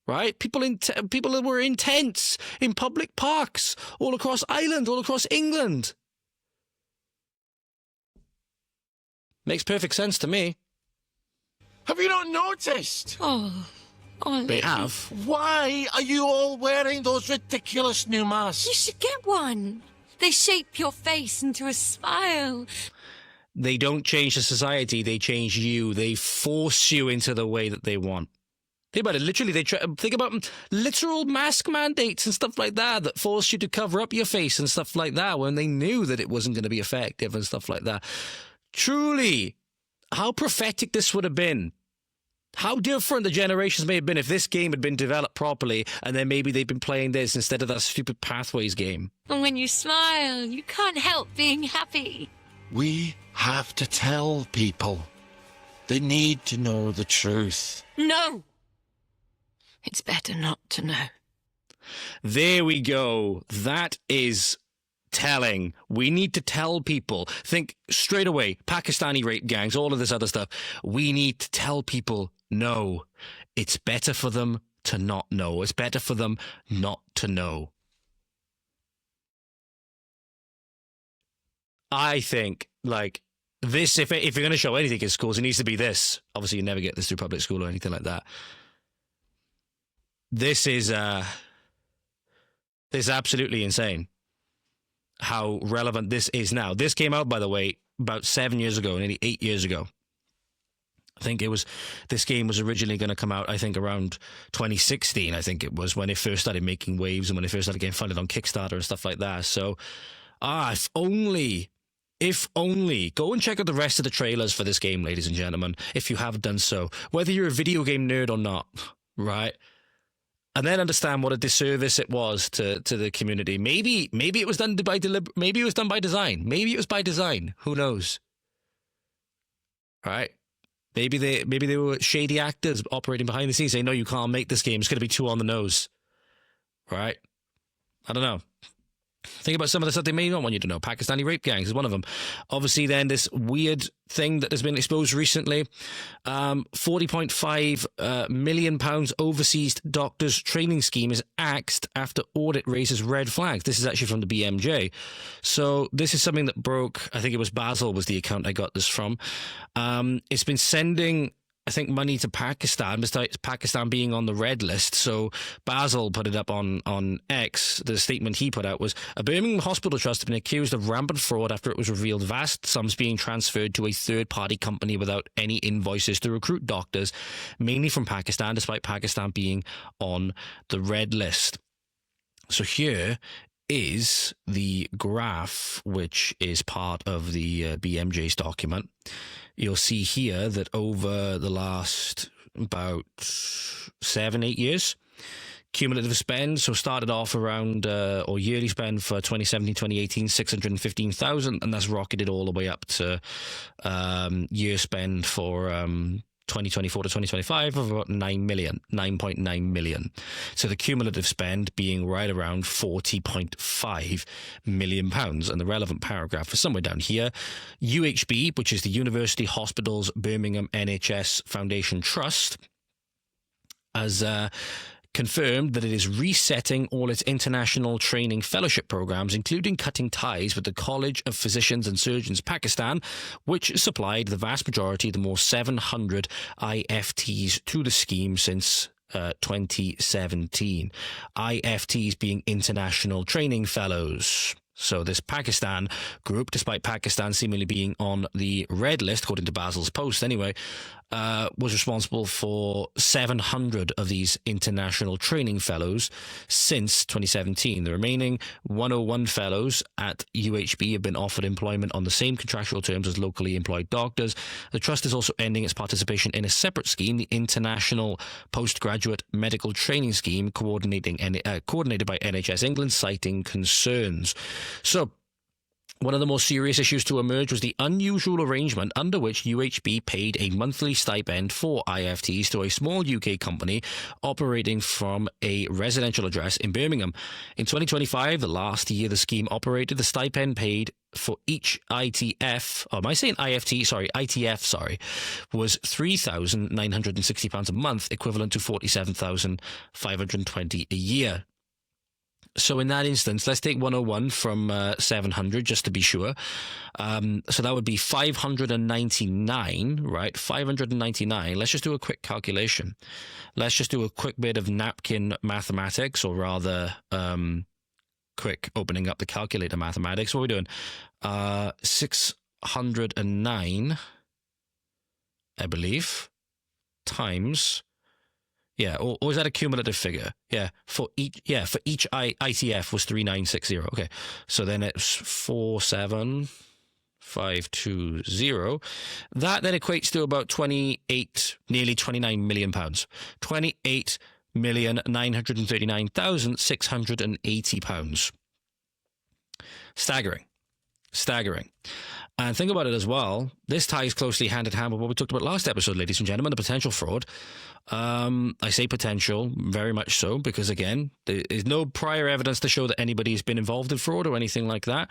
right? People that were in tents in public parks all across Ireland, all across England. Makes perfect sense to me. Have you not noticed? Oh, They have. Why are you all wearing those ridiculous new masks? you should get one. They shape your face into a smile. They don't change the society, they change you. They force you into the way that they want. Think about it, literally, think about literal mask mandates and stuff like that forced you to cover up your face and stuff like that when they knew that it wasn't going to be effective and stuff like that. Truly, how prophetic this would have been. How different the generations may have been if this game had been developed properly and then maybe they'd been playing this instead of that stupid Pathways game. And when you smile, you can't help being happy. We have to tell people. They need to know the truth. No. It's better not to know. There we go. That is telling. We need to tell people. Think straight away, Pakistani rape gangs, all of this other stuff. We need to tell people, no, it's better for them to not know. It's better for them not to know. I think, like, this, if you're going to show anything in schools, it needs to be this. Obviously, you never get this through public school or anything like that. This is absolutely insane how relevant this is now. This came out, by the way, about 7 years ago, nearly 8 years ago. I think this game was originally going to come out, I think, around 2016, I think it was, when it first started making waves and when it first started getting funded on Kickstarter and stuff like that. So, if only, go and check out the rest of the trailers for this game, ladies and gentlemen, if you haven't done so. Whether you're a video game nerd or not, right? And then understand what a disservice it was to the community. Maybe it was done by maybe it was done by design. Maybe it was by design. Who knows? Right? Maybe they were shady actors operating behind the scenes saying, no, you can't make this game. It's going to be too on the nose. Right? I don't know. Think about some of the stuff they may not want you to know. Pakistani rape gangs is one of them. Obviously, then, this weird thing that has been exposed recently. £40.5 million overseas doctors training scheme is axed after audit raises red flags. This is actually from the BMJ. So this is something that broke, I think it was Basil was the account I got this from. It's been sending, I think, money to Pakistan, despite Pakistan being on the red list. So Basil put it up on X. The statement he put out was, a Birmingham hospital trust has been accused of rampant fraud after it was revealed vast sums being transferred to a third-party company without any invoices to recruit doctors, mainly from Pakistan, despite Pakistan being on the red list. So here is the graph, which is part of the BMJ's document. You'll see here that over the last about 7-8 years, cumulative spend, so started off around, or yearly spend for 2017-2018, 615,000, and that's rocketed all the way up to year spend for 2024 to 2025 of about 9.9 million. So the cumulative spend being right around £40.5 million. And the relevant paragraph is somewhere down here. UHB, which is the University Hospitals Birmingham NHS Foundation Trust, has confirmed that it is resetting all its international training fellowship programs, including cutting ties with the College of Physicians and Surgeons Pakistan, which supplied the vast majority of the more 700 IFTs to the scheme since 2017. IFTs being International Training Fellows. So this Pakistan group, despite Pakistan seemingly being on the red list, according to Basil's post anyway, was responsible for 700 of these international training fellows since 2017. The remaining 101 fellows at UHB have been offered employment on the same contractual terms as locally employed doctors. The trust is also ending its participation in a separate scheme, the International Postgraduate Medical Training Scheme, coordinated by NHS England, citing concerns. So, one of the more serious issues to emerge was the unusual arrangement under which UHB paid a monthly stipend for IFTs to a small UK company operating from a residential address in Birmingham. In 2025, the last year the scheme operated, the stipend paid for each ITF, or am I saying IFT? Sorry, ITF, was £3,960 a month, equivalent to £47,520 a year. So in that instance, let's take 101 from 700 just to be sure. So that would be 599, right? 599. Let's just do a quick calculation. Let's just do a quick bit of napkin mathematics, or rather quick opening up the calculator mathematics. What are we doing? 609, I believe, times... Yeah, or is that a cumulative figure? Yeah, for each ITF was 3960. Okay, so then it's 47520. That then equates to about 28, nearly 29 million pounds. 28,939,680 pounds. Staggering. And think about it as well. This ties closely hand in hand with what we talked about last episode, ladies and gentlemen, the potential fraud. I say potential, very much so, because again, there is no prior evidence to show that anybody's been involved in fraud or anything like that.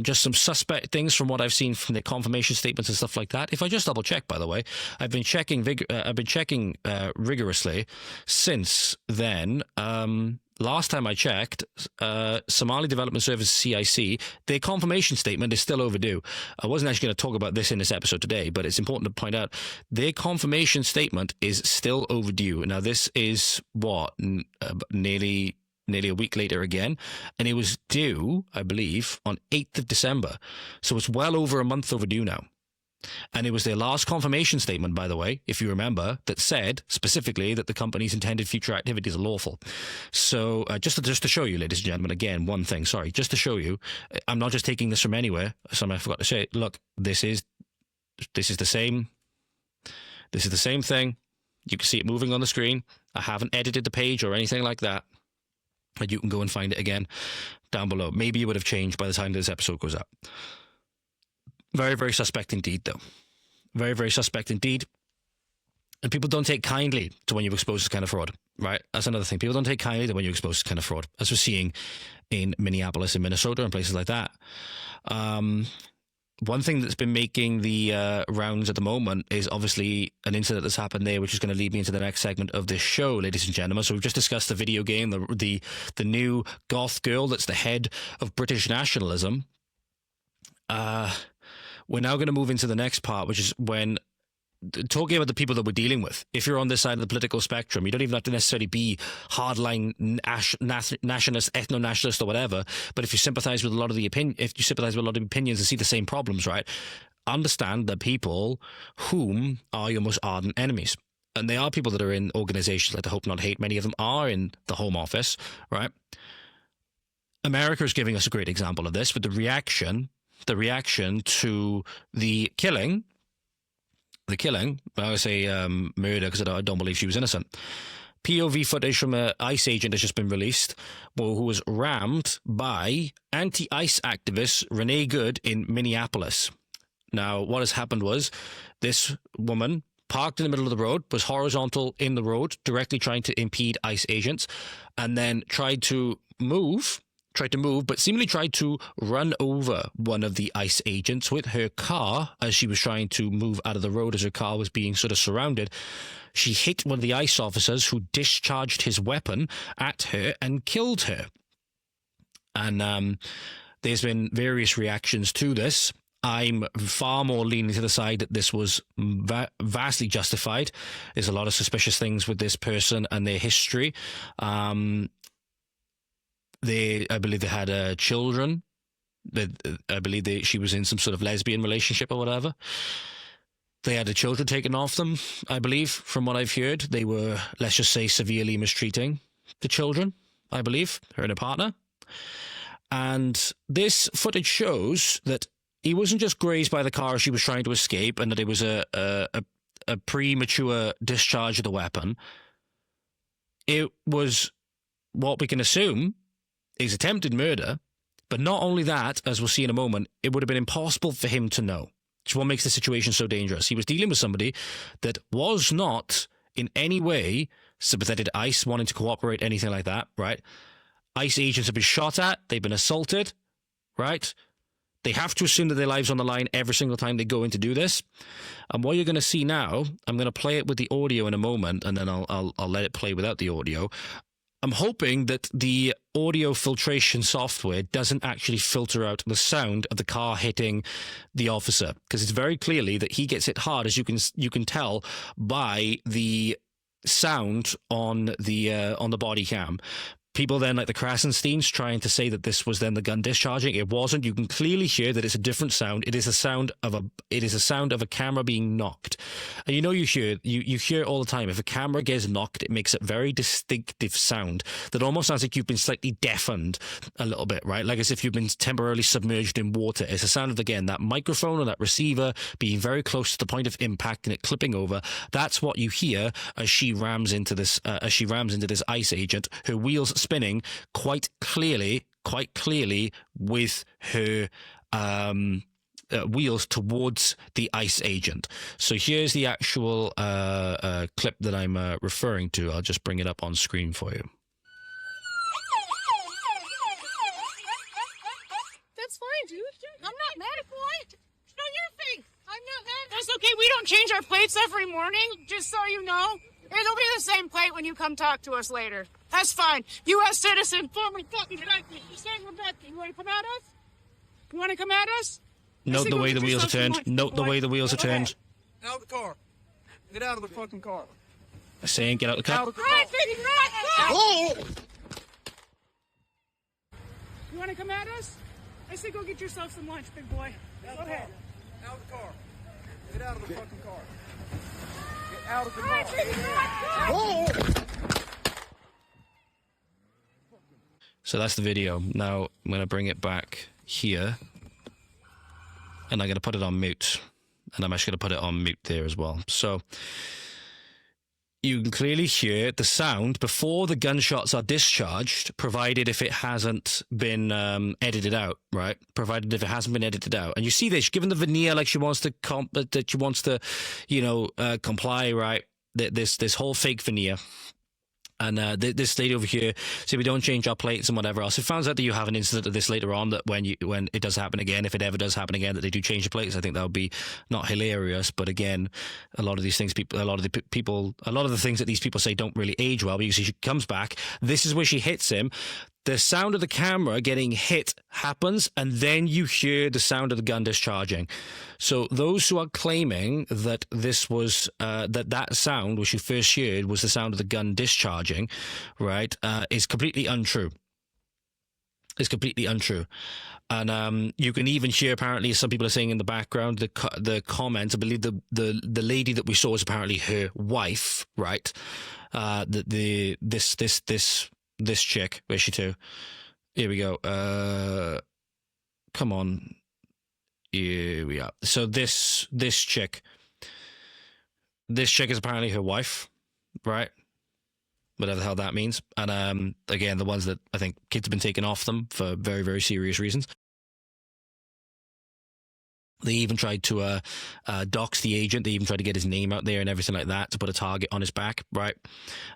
Just some suspect things from what I've seen from the confirmation statements and stuff like that. If I just double check, by the way, I've been checking rigorously since then. Last time I checked, Somali Development Service, CIC, their confirmation statement is still overdue. I wasn't actually going to talk about this in this episode today, but it's important to point out their confirmation statement is still overdue. Now, this is nearly a week later again, and it was due, I believe, on 8th of December. So it's well over a month overdue now. And it was their last confirmation statement, by the way, if you remember, that said specifically that the company's intended future activities are lawful. So just to show you, ladies and gentlemen, again, one thing, sorry, just to show you, I'm not just taking this from anywhere. Something I forgot to say. Look, this is the same. This is the same thing. You can see it moving on the screen. I haven't edited the page or anything like that. And you can go and find it again down below. Maybe it would have changed by the time this episode goes up. Very, very suspect indeed, though. Very, very suspect indeed. And people don't take kindly to when you expose this kind of fraud, right? That's another thing. People don't take kindly to when you expose this kind of fraud, as we're seeing in Minneapolis and Minnesota and places like that. One thing that's been making the rounds at the moment is obviously an incident that's happened there, which is going to lead me into the next segment of this show, ladies and gentlemen. So we've just discussed the video game, the new goth girl that's the head of British nationalism. We're now going to move into the next part, which is when talking about the people that we're dealing with. If you're on this side of the political spectrum, you don't even have to necessarily be hardline nationalist, ethno-nationalist, or whatever. But if you sympathise with a lot of the opinions and see the same problems, right? Understand that people whom are your most ardent enemies. And they are people that are in organisations like the Hope Not Hate. Many of them are in the Home Office, right? America is giving us a great example of this with the reaction to the killing, I say murder because I don't believe she was innocent. POV footage from an ICE agent has just been released who was rammed by anti-ICE activist Renee Good in Minneapolis. Now, what has happened was this woman parked in the middle of the road, was horizontal in the road, directly trying to impede ICE agents, and then tried to move, but seemingly tried to run over one of the ICE agents with her car as she was trying to move out of the road as her car was being sort of surrounded. She hit one of the ICE officers who discharged his weapon at her and killed her. And there's been various reactions to this. I'm far more leaning to the side that this was vastly justified. There's a lot of suspicious things with this person and their history. I believe they had children. I believe she was in some sort of lesbian relationship or whatever. They had the children taken off them, I believe, from what I've heard. They were, let's just say, severely mistreating the children, I believe, her and her partner. And this footage shows that he wasn't just grazed by the car as she was trying to escape and that it was a premature discharge of the weapon. It was what we can assume is attempted murder, but not only that, as we'll see in a moment, it would have been impossible for him to know. It's what makes the situation so dangerous. He was dealing with somebody that was not in any way sympathetic to ICE, wanting to cooperate, anything like that, right? ICE agents have been shot at, they've been assaulted, right? They have to assume that their lives on the line every single time they go in to do this. And what you're going to see now, I'm going to play it with the audio in a moment, and then I'll let it play without the audio. I'm hoping that the audio filtration software doesn't actually filter out the sound of the car hitting the officer, because it's very clearly that he gets hit hard, as you can tell by the sound on the body cam. People then, like the Krasensteins, trying to say that this was then the gun discharging. It wasn't. You can clearly hear that it's a different sound. It is a sound of a camera being knocked. And you hear all the time, if a camera gets knocked, it makes a very distinctive sound that almost sounds like you've been slightly deafened a little bit, right? Like as if you've been temporarily submerged in water. It's a sound of, again, that microphone or that receiver being very close to the point of impact and it clipping over. That's what you hear as she rams into this ICE agent. Her wheels spinning quite clearly with her wheels towards the ICE agent. So here's the actual clip that I'm referring to. I'll just bring it up on screen for you. That's fine, dude. I'm not mad at you. It's not your thing. I'm not mad. That's okay. We don't change our plates every morning, just so you know. It'll be the same plate when you come talk to us later. That's fine. U.S. citizen, former fucking Becky. You saying Rebecca? You want to come at us? You want to come at us? Note the way the wheels are turned. Note the way the wheels are turned. Out of the car. Get out of the fucking car. Saying get out of the car. Out of the car. All right, baby, Oh! You want to come at us? I say go get yourself some lunch, big boy. Go ahead. Out of the car. Get out of the fucking car. Get out of the All car. right, baby, Oh! So that's the video. Now I'm going to bring it back here. And I'm going to put it on mute. And I'm actually going to put it on mute there as well. So you can clearly hear the sound before the gunshots are discharged, provided if it hasn't been edited out, right? Provided if it hasn't been edited out. And you see this, given the veneer, like she wants to, comply, right? This whole fake veneer. And this lady over here, so we don't change our plates and whatever else. It finds out that you have an incident of this later on, that when it does happen again, if it ever does happen again, that they do change the plates. I think that would be not hilarious, but again, a lot of these things, a lot of the things that these people say don't really age well, because she comes back. This is where she hits him. The sound of the camera getting hit happens, and then you hear the sound of the gun discharging. So those who are claiming that this was that sound which you first heard was the sound of the gun discharging, right, is completely untrue. It's completely untrue. And you can even hear, apparently, some people are saying in the background, the comments. I believe the lady that we saw is apparently her wife, right? This chick, where's she to? Here we go. Come on. Here we are. So this chick is apparently her wife, right? Whatever the hell that means. And again, the ones that I think kids have been taken off them for very, very serious reasons. They even tried to dox the agent. They even tried to get his name out there and everything like that to put a target on his back, right?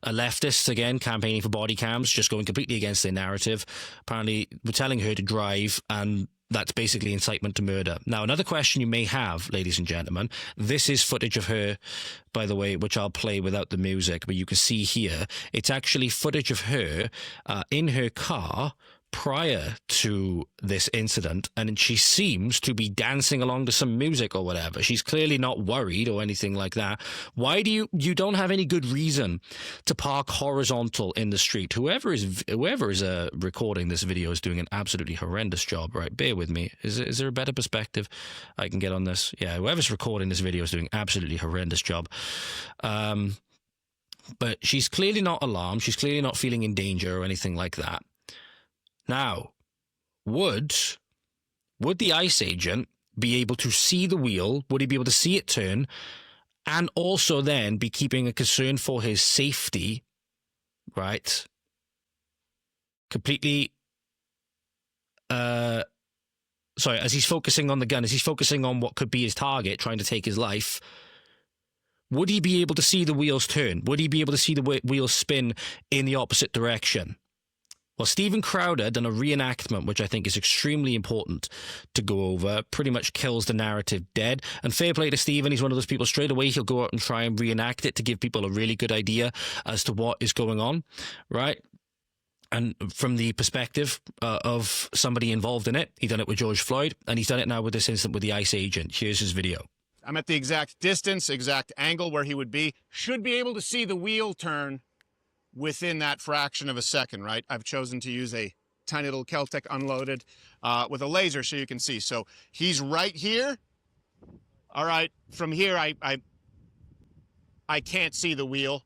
Leftists, again, campaigning for body cams, just going completely against their narrative. Apparently, we're telling her to drive, and that's basically incitement to murder. Now, another question you may have, ladies and gentlemen, this is footage of her, by the way, which I'll play without the music, but you can see here, it's actually footage of her in her car prior to this incident, and she seems to be dancing along to some music or whatever. She's clearly not worried or anything like that. Why do you don't have any good reason to park horizontal in the street? Whoever is recording this video is doing an absolutely horrendous job, right? Bear with me. Is there a better perspective I can get on this? Yeah, whoever's recording this video is doing an absolutely horrendous job. But she's clearly not alarmed. She's clearly not feeling in danger or anything like that. Now, would the ICE agent be able to see the wheel? Would he be able to see it turn, and also then be keeping a concern for his safety, right? Completely, as he's focusing on the gun, as he's focusing on what could be his target, trying to take his life, would he be able to see the wheels turn? Would he be able to see the wheels spin in the opposite direction? Well, Stephen Crowder done a reenactment, which I think is extremely important to go over. Pretty much kills the narrative dead. And fair play to Stephen. He's one of those people, straight away he'll go out and try and reenact it to give people a really good idea as to what is going on, right? And from the perspective of somebody involved in it, he done it with George Floyd, and he's done it now with this incident with the ICE agent. Here's his video. I'm at the exact distance, exact angle where he would be. Should be able to see the wheel turn within that fraction of a second, right? I've chosen to use a tiny little Celtic unloaded with a laser so you can see. So he's right here. All right, from here, I can't see the wheel.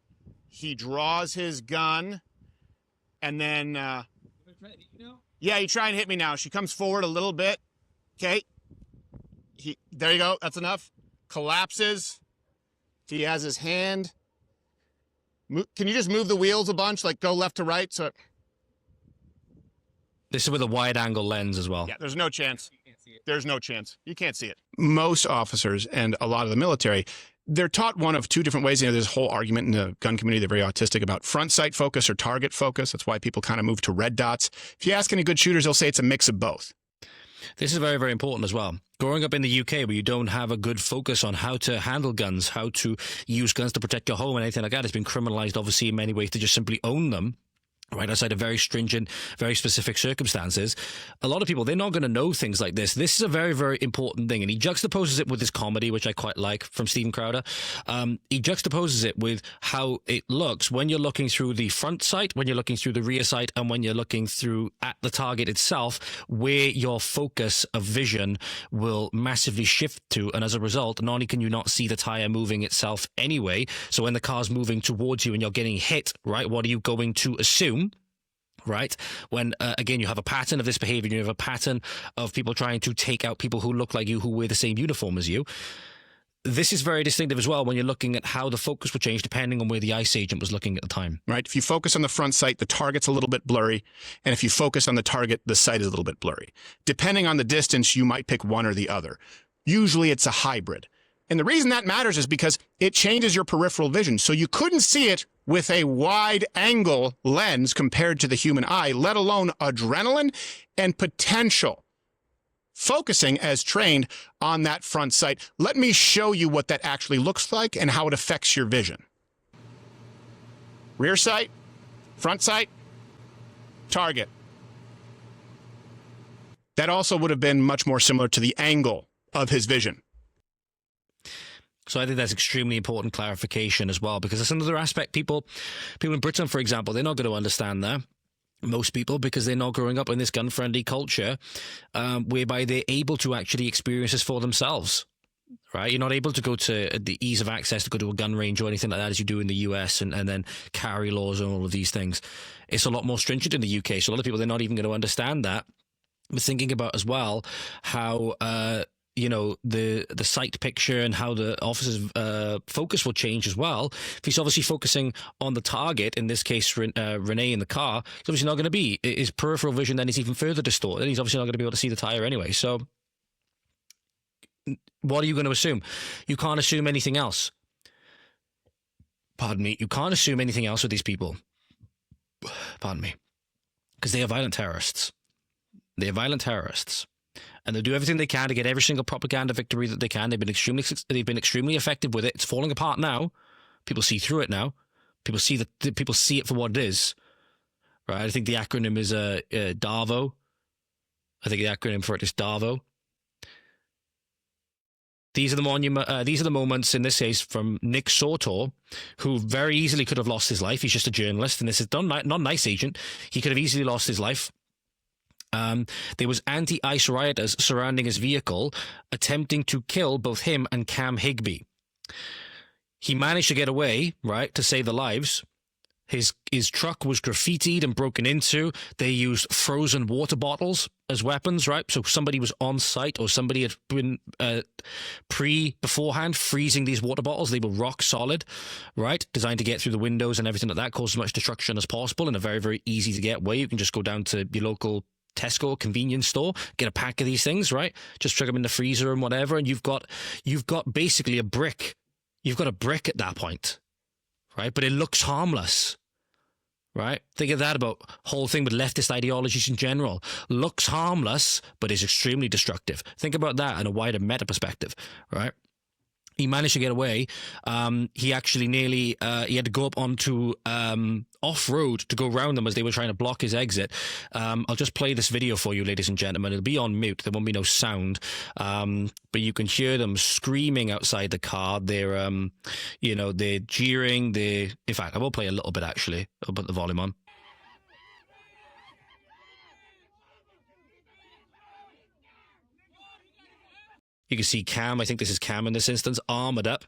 He draws his gun, and then, yeah, he try and hit me now. She comes forward a little bit. Okay. There you go. That's enough. Collapses. He has his hand. Can you just move the wheels a bunch, like go left to right? So this is with a wide angle lens as well. Yeah, there's no chance. There's no chance. You can't see it. Most officers and a lot of the military, they're taught one of two different ways. You know, there's a whole argument in the gun community. They're very autistic about front sight focus or target focus. That's why people kind of move to red dots. If you ask any good shooters, they'll say it's a mix of both. This is very, very important as well. Growing up in the UK, where you don't have a good focus on how to handle guns, how to use guns to protect your home and anything like that, it's been criminalized, obviously, in many ways to just simply own them. Right outside of very stringent, very specific circumstances. A lot of people, they're not going to know things like this. This is a very, very important thing. And he juxtaposes it with his comedy, which I quite like, from Stephen Crowder. He juxtaposes it with how it looks when you're looking through the front sight, when you're looking through the rear sight, and when you're looking through at the target itself, where your focus of vision will massively shift to. And as a result, not only can you not see the tire moving itself anyway, so when the car's moving towards you and you're getting hit, right, what are you going to assume? Right? When, again, you have a pattern of this behavior, you have a pattern of people trying to take out people who look like you, who wear the same uniform as you. This is very distinctive as well when you're looking at how the focus will change depending on where the ICE agent was looking at the time. Right? If you focus on the front sight, the target's a little bit blurry. And if you focus on the target, the sight is a little bit blurry. Depending on the distance, you might pick one or the other. Usually it's a hybrid. And the reason that matters is because it changes your peripheral vision. So you couldn't see it with a wide angle lens compared to the human eye, let alone adrenaline and potential. Focusing as trained on that front sight. Let me show you what that actually looks like and how it affects your vision. Rear sight, front sight, target. That also would have been much more similar to the angle of his vision. So I think that's extremely important clarification as well, because that's another aspect. People in Britain, for example, they're not going to understand that. Most people, because they're not growing up in this gun-friendly culture, whereby they're able to actually experience this for themselves. Right? You're not able to go to the ease of access to go to a gun range or anything like that as you do in the US, and then carry laws and all of these things. It's a lot more stringent in the UK. So a lot of people, they're not even going to understand that. But thinking about as well how you know, the sight picture and how the officer's focus will change as well. If he's obviously focusing on the target, in this case, Renee in the car, it's obviously not going to be. His peripheral vision then is even further distorted. He's obviously not going to be able to see the tire anyway. So what are you going to assume? You can't assume anything else. Pardon me. You can't assume anything else with these people. Pardon me. Because they are violent terrorists. They are violent terrorists. And they'll do everything they can to get every single propaganda victory that they can. They've been extremely effective with it. It's falling apart now. People see through it now. People see it for what it is. Right? I think the acronym is DARVO. I think the acronym for it is DARVO. These are the moments in this case from Nick Sautor, who very easily could have lost his life. He's just a journalist, and this is not a nice agent. He could have easily lost his life. There was anti-ICE rioters surrounding his vehicle, attempting to kill both him and Cam Higbee. He managed to get away, right, to save their lives. His truck was graffitied and broken into. They used frozen water bottles as weapons, right? So somebody was on site, or somebody had been beforehand freezing these water bottles. They were rock solid, right? Designed to get through the windows and everything like that, cause as much destruction as possible in a very, very easy to get way. You can just go down to your local Tesco convenience store, get a pack of these things, right? Just chuck them in the freezer and whatever, and you've got basically a brick. You've got a brick at that point, right? But it looks harmless, right? Think of that about whole thing with leftist ideologies in general. Looks harmless, but is extremely destructive. Think about that in a wider meta perspective, right? He managed to get away. He actually nearly he had to go up onto off-road to go around them as they were trying to block his exit. I'll just play this video for you, ladies and gentlemen. It'll be on mute. There won't be no sound, but you can hear them screaming outside the car. They're you know, they're jeering. In fact, I will play a little bit actually. I'll put the volume on. You can see Cam, I think this is Cam in this instance, armoured up.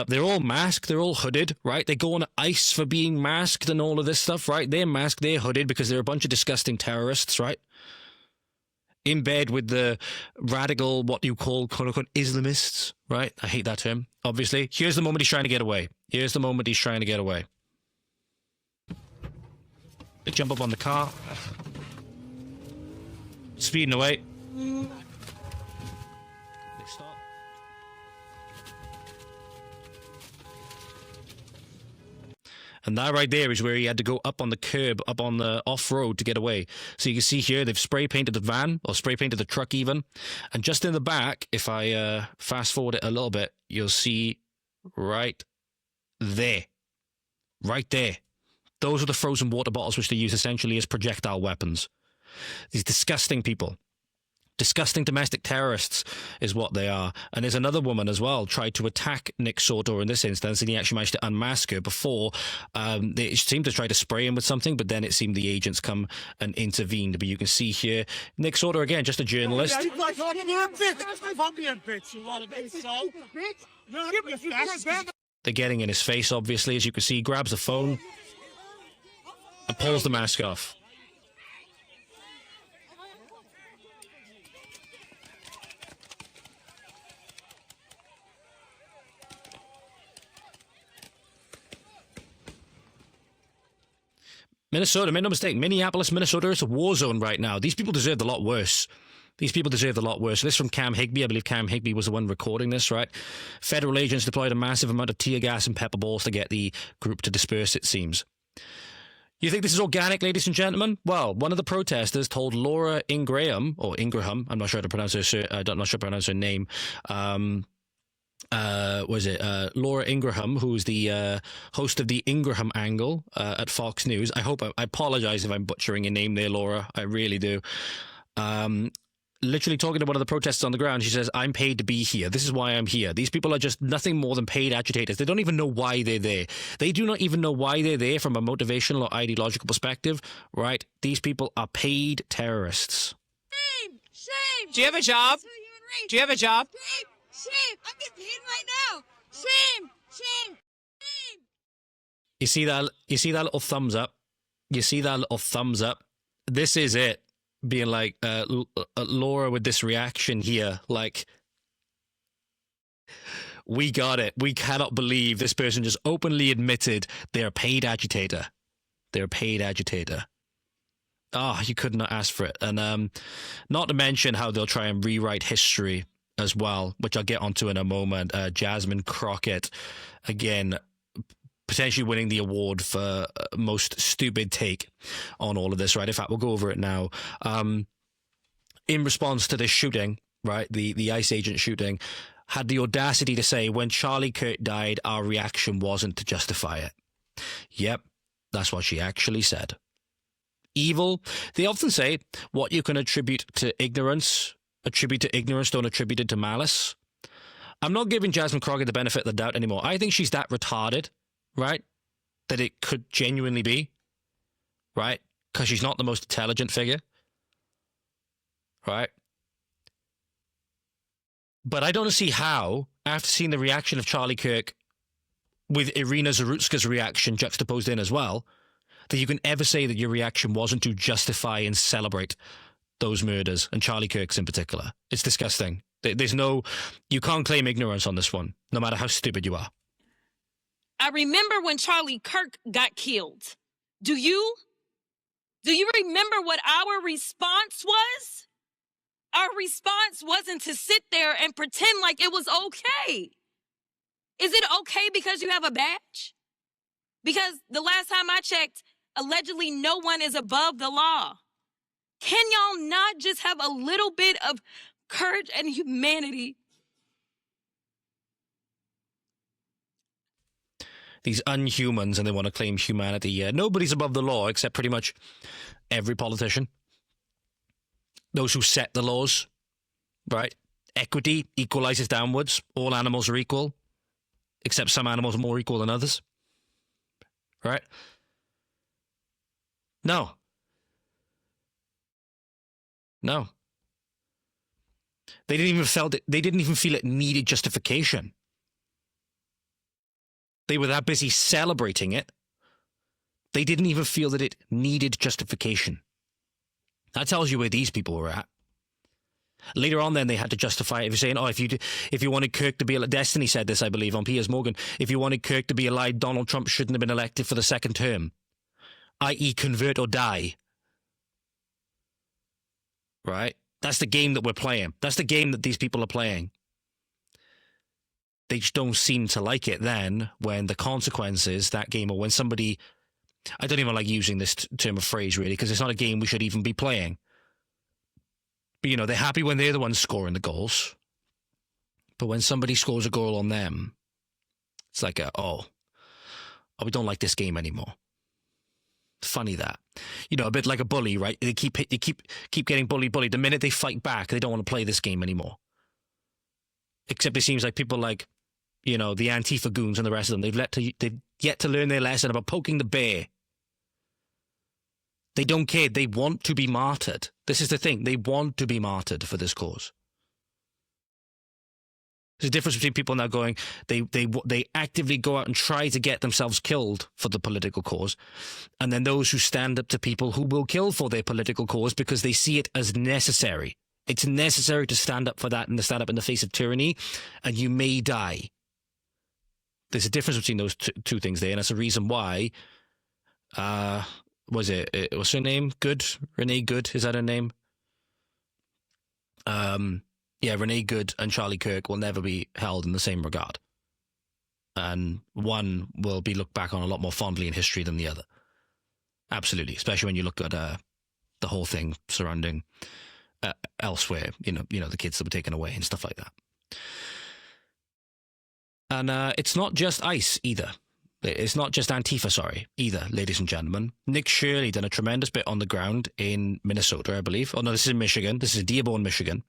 They're all masked, they're all hooded, right? They go on ice for being masked and all of this stuff, right? They're masked, they're hooded because they're a bunch of disgusting terrorists, right? In bed with the radical, what you call, quote-unquote, Islamists, right? I hate that term, obviously. Here's the moment he's trying to get away. They jump up on the car. Speeding away. Stop. And that right there is where he had to go up on the curb, up on the off-road to get away. So you can see here they've spray painted the van, or spray painted the truck even. And just in the back, if I fast forward it a little bit, you'll see right there. Right there. Those are the frozen water bottles which they use essentially as projectile weapons. These disgusting people. Disgusting domestic terrorists is what they are. And there's another woman as well tried to attack Nick Soto in this instance, and he actually managed to unmask her before. They seemed to try to spray him with something, but then it seemed the agents come and intervened. But you can see here, Nick Soto, again, just a journalist. They're getting in his face, obviously, as you can see. He grabs the phone and pulls the mask off. Minnesota, make no mistake, Minneapolis, Minnesota, it's a war zone right now. These people deserved a lot worse. This from Cam Higbee. I believe Cam Higbee was the one recording this, right? Federal agents deployed a massive amount of tear gas and pepper balls to get the group to disperse, it seems. You think this is organic, ladies and gentlemen? Well, one of the protesters told Laura Ingraham, or Ingraham, I'm not sure how to pronounce her name, Laura Ingraham, who's the host of the Ingraham Angle at Fox News. I apologize if I'm butchering your name there, Laura. I really do. Literally talking to one of the protesters on the ground, she says, "I'm paid to be here. This is why I'm here. These people are just nothing more than paid agitators. They don't even know why they're there. They do not even know why they're there from a motivational or ideological perspective, right? These people are paid terrorists." Shame! Shame! Do you have a job? Do you have a job? Shame! Shame! I'm getting paid right now! Shame! Shame! Shame! You see that little thumbs up? This is it. Being like, Laura with this reaction here, like, we got it. We cannot believe this person just openly admitted they're a paid agitator. You could not ask for it. And not to mention how they'll try and rewrite history as well, which I'll get onto in a moment. Jasmine Crockett, again, potentially winning the award for most stupid take on all of this, right? In fact, we'll go over it now. In response to this shooting, right, the ICE agent shooting, had the audacity to say, when Charlie Kirk died, our reaction wasn't to justify it. Yep, that's what she actually said. Evil. They often say, what you can attribute to ignorance, don't attribute it to malice. I'm not giving Jasmine Crockett the benefit of the doubt anymore. I think she's that retarded, right, that it could genuinely be, right, because she's not the most intelligent figure, right? But I don't see how, after seeing the reaction of Charlie Kirk with Irina Zarutska's reaction juxtaposed in as well, that you can ever say that your reaction wasn't to justify and celebrate those murders, and Charlie Kirk's in particular. It's disgusting. You can't claim ignorance on this one, no matter how stupid you are. I remember when Charlie Kirk got killed. Do you? Do you remember what our response was? Our response wasn't to sit there and pretend like it was okay. Is it okay because you have a badge? Because the last time I checked, allegedly no one is above the law. Can y'all not just have a little bit of courage and humanity? these unhumans, and they want to claim humanity. Nobody's above the law except pretty much every politician. Those who set the laws, right? Equity equalizes downwards. All animals are equal, except some animals are more equal than others. Right? No. No. They didn't even feel it needed justification. They were that busy celebrating it. They didn't even feel that it needed justification. That tells you where these people were at. Later on, then, they had to justify it. If you're saying, if you wanted Kirk to be... Destiny said this, I believe, on Piers Morgan. If you wanted Kirk to be alive, Donald Trump shouldn't have been elected for the second term. I.e. convert or die. Right? That's the game that we're playing. That's the game that these people are playing. They just don't seem to like it then when the consequences, that game, or when somebody... I don't even like using this term of phrase, really, because it's not a game we should even be playing. But, you know, they're happy when they're the ones scoring the goals. But when somebody scores a goal on them, it's like, we don't like this game anymore. Funny that. You know, a bit like a bully, right? They keep getting bullied. The minute they fight back, they don't want to play this game anymore. Except it seems like people like, you know, the Antifa goons and the rest of them, they've yet to learn their lesson about poking the bear. They don't care. They want to be martyred. This is the thing. They want to be martyred for this cause. There's a difference between people now going, they actively go out and try to get themselves killed for the political cause, and then those who stand up to people who will kill for their political cause because they see it as necessary. It's necessary to stand up for that and to stand up in the face of tyranny, and you may die. There's a difference between those two things there, and that's a reason why, what's her name? Good? Renee Good, is that her name? Yeah, Renee Good and Charlie Kirk will never be held in the same regard. And one will be looked back on a lot more fondly in history than the other. Absolutely, especially when you look at the whole thing surrounding elsewhere, you know, the kids that were taken away and stuff like that. And it's not just ICE either. It's not just Antifa, either, ladies and gentlemen. Nick Shirley done a tremendous bit on the ground in Minnesota, I believe. Oh, no, this is in Michigan. This is Dearborn, Michigan.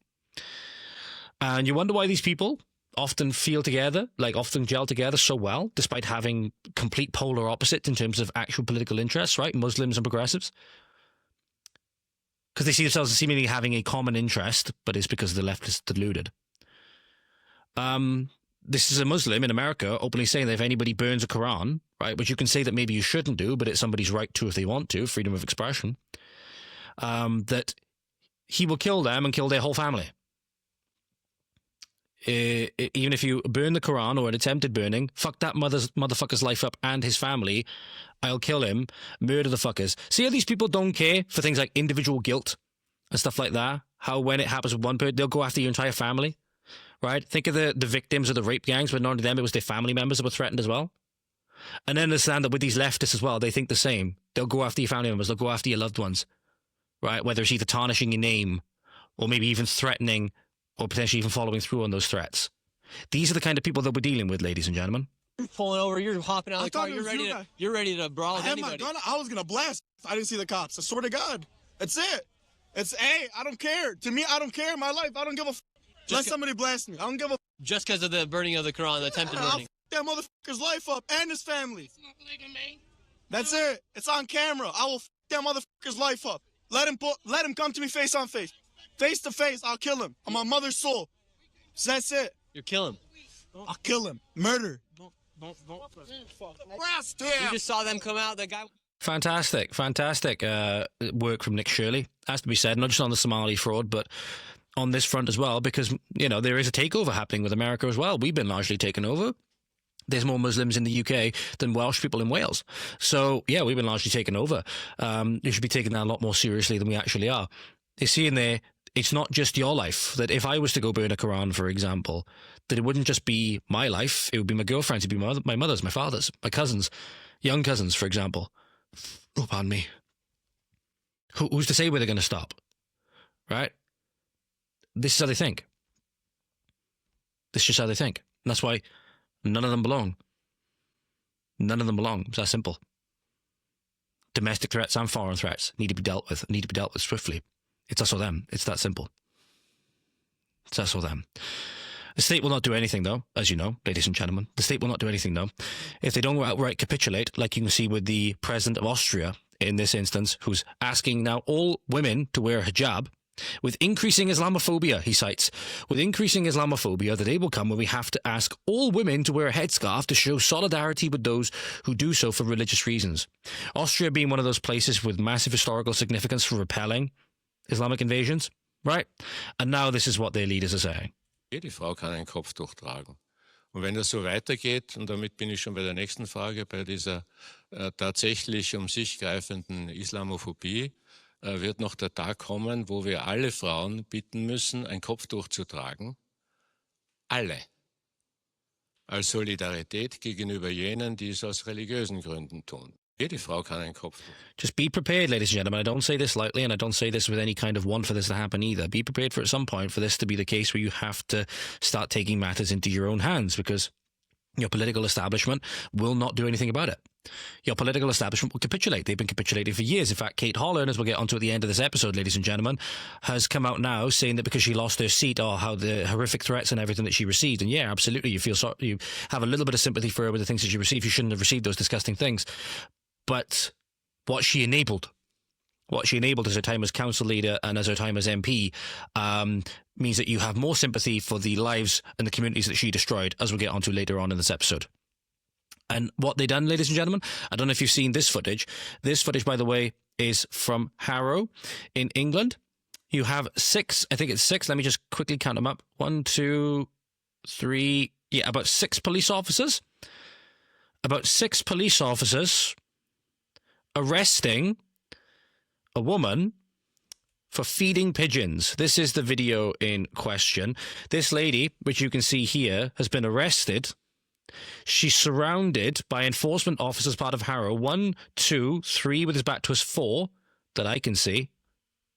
And you wonder why these people often feel together, often gel together so well, despite having complete polar opposites in terms of actual political interests, right? Muslims and progressives. Because they see themselves as seemingly having a common interest, but it's because the left is deluded. This is a Muslim in America openly saying that if anybody burns a Quran, right, which you can say that maybe you shouldn't do, but it's somebody's right to if they want to, freedom of expression, that he will kill them and kill their whole family. Even if you burn the Quran or an attempted burning, fuck that motherfucker's life up and his family, I'll kill him, murder the fuckers. See how these people don't care for things like individual guilt and stuff like that? How when it happens with one person, they'll go after your entire family, right? Think of the victims of the rape gangs, but not only them, it was their family members that were threatened as well. And then understand that with these leftists as well, they think the same. They'll go after your family members, they'll go after your loved ones, right? Whether it's either tarnishing your name or maybe even threatening or potentially even following through on those threats. These are the kind of people that we're dealing with, ladies and gentlemen. You're pulling over, you're hopping out of the car, you're ready to brawl with anybody. My gun, I was gonna blast. I didn't see the cops. I swear to God. That's it. I don't care. To me, I don't care. My life, I don't give a let somebody blast me. I don't give a just because of the burning of the Quran, the attempted burning. I'll that motherfucker's life up and his family. That's it. It's on camera. I will that motherfucker's life up. Let him come to me face on face. Face to face, I'll kill him. On my mother's soul. So that's it. You kill him. I'll kill him. Murder. You just saw them come out. The guy. Fantastic work from Nick Shirley. Has to be said, not just on the Somali fraud, but on this front as well, because, you know, there is a takeover happening with America as well. We've been largely taken over. There's more Muslims in the UK than Welsh people in Wales. So, yeah, we've been largely taken over. You should be taking that a lot more seriously than we actually are. You see in there, it's not just your life. That if I was to go burn a Quran, for example, that it wouldn't just be my life. It would be my girlfriend's, it'd be my mother's, my father's, my cousins, young cousins, for example. Oh, pardon me. Who's to say where they're going to stop? Right? This is how they think. This is just how they think. And that's why none of them belong. None of them belong. It's that simple. Domestic threats and foreign threats need to be dealt with swiftly. It's us or them. It's that simple. It's us or them. The state will not do anything, though, as you know, ladies and gentlemen. The state will not do anything, though. If they don't outright capitulate, like you can see with the president of Austria in this instance, who's asking now all women to wear hijab, with increasing Islamophobia, he cites, with increasing Islamophobia, the day will come when we have to ask all women to wear a headscarf to show solidarity with those who do so for religious reasons. Austria being one of those places with massive historical significance for repelling Islamic invasions, right? And now this is what their leaders are saying. Die Frau kann ein Kopftuch tragen. Und wenn das so weitergeht, und damit bin ich schon bei der nächsten Frage, bei dieser tatsächlich um sich greifenden Islamophobie, wird noch der Tag kommen, wo wir alle Frauen bitten müssen, ein Kopftuch zu tragen. Alle. Als Solidarität gegenüber jenen, die es aus religiösen Gründen tun. Jede Frau kann ein Kopftuch. Just be prepared, ladies and gentlemen. I don't say this lightly, and I don't say this with any kind of want for this to happen either. Be prepared for at some point for this to be the case where you have to start taking matters into your own hands, because your political establishment will not do anything about it. Your political establishment will capitulate. They've been capitulating for years. In fact, Kate Hollern, as we'll get onto at the end of this episode, ladies and gentlemen, has come out now saying that because she lost her seat, how the horrific threats and everything that she received. And yeah, absolutely, you feel sorry, you have a little bit of sympathy for her with the things that she received. You shouldn't have received those disgusting things. But what she enabled as her time as council leader and as her time as MP, means that you have more sympathy for the lives and the communities that she destroyed, as we'll get onto later on in this episode. And what they done, ladies and gentlemen, I don't know if you've seen this footage. This footage, by the way, is from Harrow in England. You have six, I think it's six. Let me just quickly count them up. 1, 2, 3, about 6 police officers. About 6 police officers arresting a woman for feeding pigeons. This is the video in question. This lady, which you can see here, has been arrested. She's surrounded by enforcement officers, part of Harrow. 1, 2, 3 with his back to us, 4 that I can see.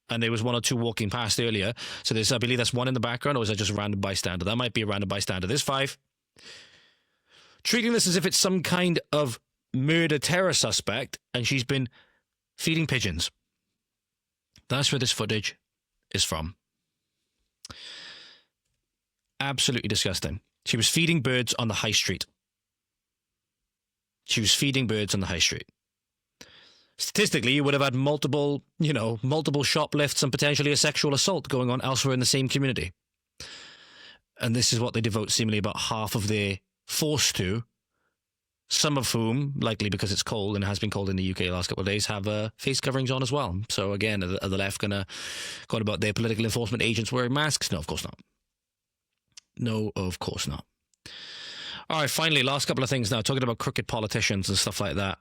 And there was 1 or 2 walking past earlier. So there's, I believe that's 1 in the background, or is that just a random bystander? That might be a random bystander. There's 5. Treating this as if it's some kind of murder terror suspect, and she's been feeding pigeons. That's where this footage is from. Absolutely disgusting. She was feeding birds on the high street. She was feeding birds on the high street. Statistically, you would have had multiple shoplifts and potentially a sexual assault going on elsewhere in the same community. And this is what they devote seemingly about half of their force to. Some of whom, likely because it's cold and it has been cold in the UK the last couple of days, have face coverings on as well. So again, are the left going to go on about their political enforcement agents wearing masks? No, of course not. No, of course not. All right, finally, last couple of things now. Talking about crooked politicians and stuff like that.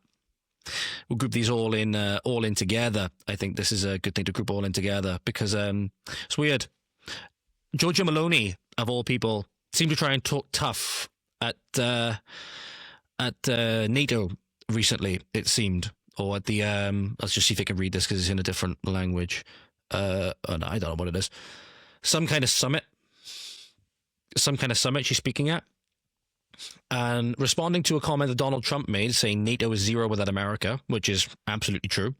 We'll group these all in together. I think this is a good thing to group all in together because it's weird. Giorgia Meloni, of all people, seemed to try and talk tough at NATO recently, it seemed, or at the let's just see if I can read this because it's in a different language. No, I don't know what it is. Some kind of summit she's speaking at, and responding to a comment that Donald Trump made, saying NATO is zero without America, which is absolutely true,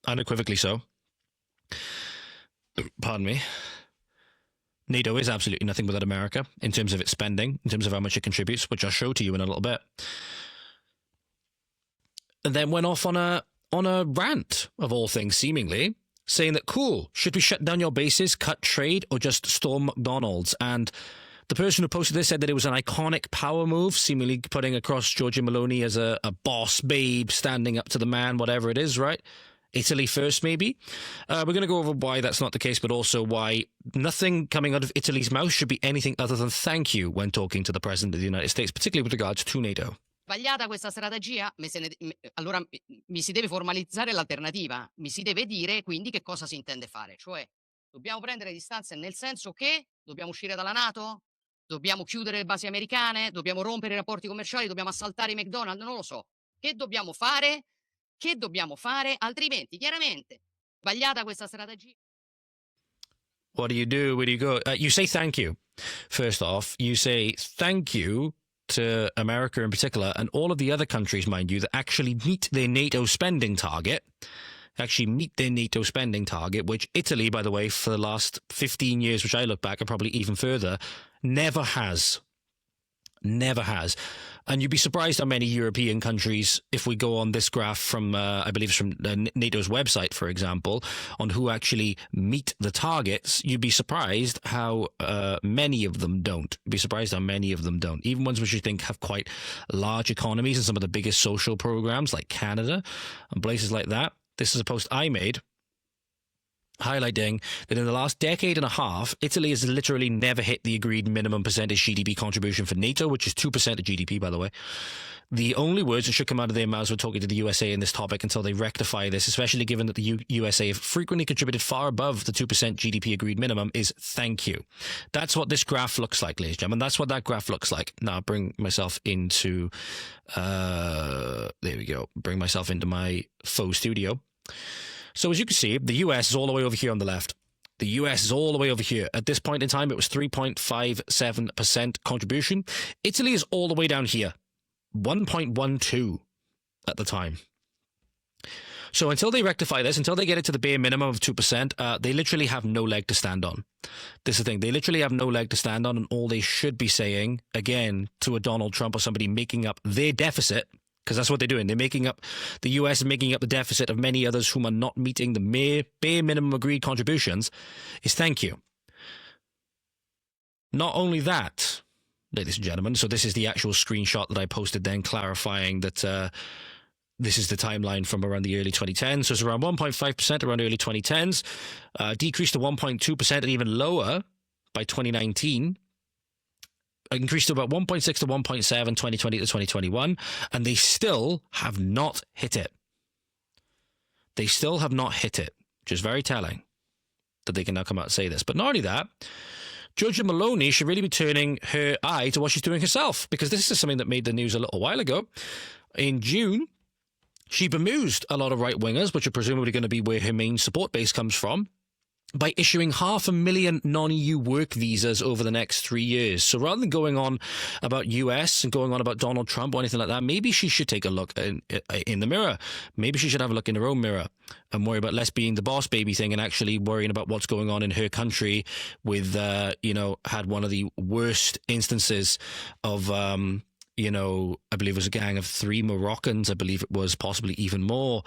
unequivocally so. Pardon me. NATO is absolutely nothing without America in terms of its spending, in terms of how much it contributes, which I'll show to you in a little bit. And then went off on a rant, of all things, seemingly, saying that, cool, should we shut down your bases, cut trade, or just storm McDonald's? And the person who posted this said that it was an iconic power move, seemingly putting across Giorgia Meloni as a boss babe, standing up to the man, whatever it is, right? Italy first, maybe. We're going to go over why that's not the case, but also why nothing coming out of Italy's mouth should be anything other than thank you when talking to the President of the United States, particularly with regards to NATO. Sbagliata questa strategia, allora mi si deve formalizzare l'alternativa, mi si deve dire quindi che cosa si intende fare, cioè dobbiamo prendere distanze nel senso che dobbiamo uscire dalla NATO, dobbiamo chiudere le basi americane, dobbiamo rompere i rapporti commerciali, dobbiamo assaltare i McDonald's, non lo so. Che dobbiamo fare? Che dobbiamo fare? Altrimenti, chiaramente, sbagliata questa strategia. What do you do? Where do you go? You say thank you. First off, you say thank you to America in particular, and all of the other countries, mind you, that actually meet their NATO spending target, which Italy, by the way, for the last 15 years, which I look back, and probably even further, never has. Never has. And you'd be surprised how many European countries, if we go on this graph from, I believe it's from NATO's website, for example, on who actually meet the targets, you'd be surprised how many of them don't. You'd be surprised how many of them don't. Even ones which you think have quite large economies and some of the biggest social programs like Canada and places like that. This is a post I made highlighting that in the last decade and a half, Italy has literally never hit the agreed minimum percentage GDP contribution for NATO, which is 2% of GDP, by the way. The only words that should come out of their mouths when talking to the USA in this topic until they rectify this, especially given that the USA have frequently contributed far above the 2% GDP agreed minimum, is thank you. That's what this graph looks like, ladies and gentlemen. That's what that graph looks like. Now, I'll bring myself into, there we go, bring myself into my faux studio. So as you can see, the US is all the way over here on the left. The US is all the way over here. At this point in time, it was 3.57% contribution. Italy is all the way down here, 1.12 at the time. So until they rectify this, until they get it to the bare minimum of 2%, they literally have no leg to stand on. This is the thing. They literally have no leg to stand on, and all they should be saying, again, to a Donald Trump or somebody making up their deficit, because that's what they're doing. They're making up, the US is making up the deficit of many others whom are not meeting the bare minimum agreed contributions, is thank you. Not only that, ladies and gentlemen, so this is the actual screenshot that I posted then clarifying that this is the timeline from around the early 2010s. So it's around 1.5% around early 2010s, decreased to 1.2% and even lower by 2019. Increased to about 1.6 to 1.7, 2020 to 2021, and they still have not hit it. They still have not hit it, which is very telling that they can now come out and say this. But not only that, Giorgia Meloni should really be turning her eye to what she's doing herself, because this is something that made the news a little while ago. In June, she bemused a lot of right-wingers, which are presumably going to be where her main support base comes from, by issuing 500,000 non-EU work visas over the next 3 years. So rather than going on about US and going on about Donald Trump or anything like that, maybe she should take a look in the mirror. Maybe she should have a look in her own mirror and worry about less being the boss baby thing and actually worrying about what's going on in her country with, had one of the worst instances of, I believe it was a gang of 3 Moroccans, I believe it was, possibly even more,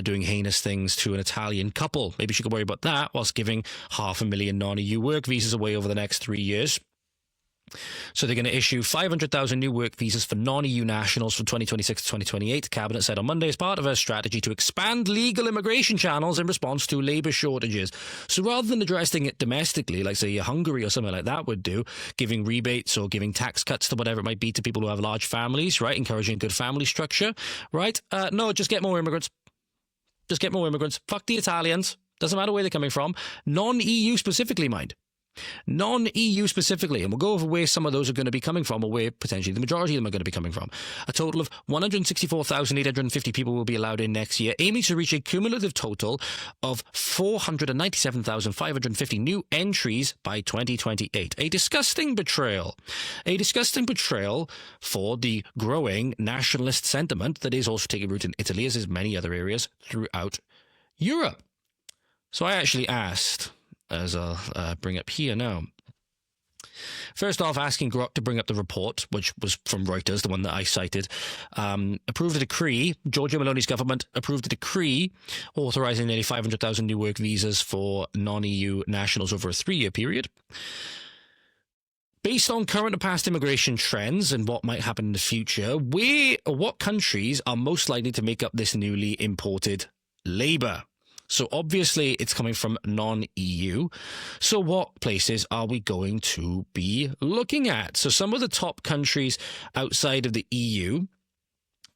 doing heinous things to an Italian couple. Maybe she could worry about that whilst giving 500,000 non-EU work visas away over the next 3 years. So they're going to issue 500,000 new work visas for non-EU nationals from 2026 to 2028, the Cabinet said on Monday, as part of a strategy to expand legal immigration channels in response to labour shortages. So rather than addressing it domestically, like, say, Hungary or something like that would do, giving rebates or giving tax cuts to whatever it might be to people who have large families, right, encouraging good family structure, right? No, just get more immigrants. Just get more immigrants. Fuck the Italians. Doesn't matter where they're coming from. Non-EU specifically, mind. Non-EU specifically, and we'll go over where some of those are going to be coming from, or where potentially the majority of them are going to be coming from. A total of 164,850 people will be allowed in next year, aiming to reach a cumulative total of 497,550 new entries by 2028. A disgusting betrayal. A disgusting betrayal for the growing nationalist sentiment that is also taking root in Italy, as is many other areas throughout Europe. So I actually asked, as I'll bring up here now. First off, asking Grok to bring up the report, which was from Reuters, the one that I cited, approved a decree. Giorgia Meloni's government approved a decree authorizing nearly 500,000 new work visas for non-EU nationals over a 3-year period. Based on current and past immigration trends and what might happen in the future, what countries are most likely to make up this newly imported labour? So obviously it's coming from non-EU. So what places are we going to be looking at? So some of the top countries outside of the EU,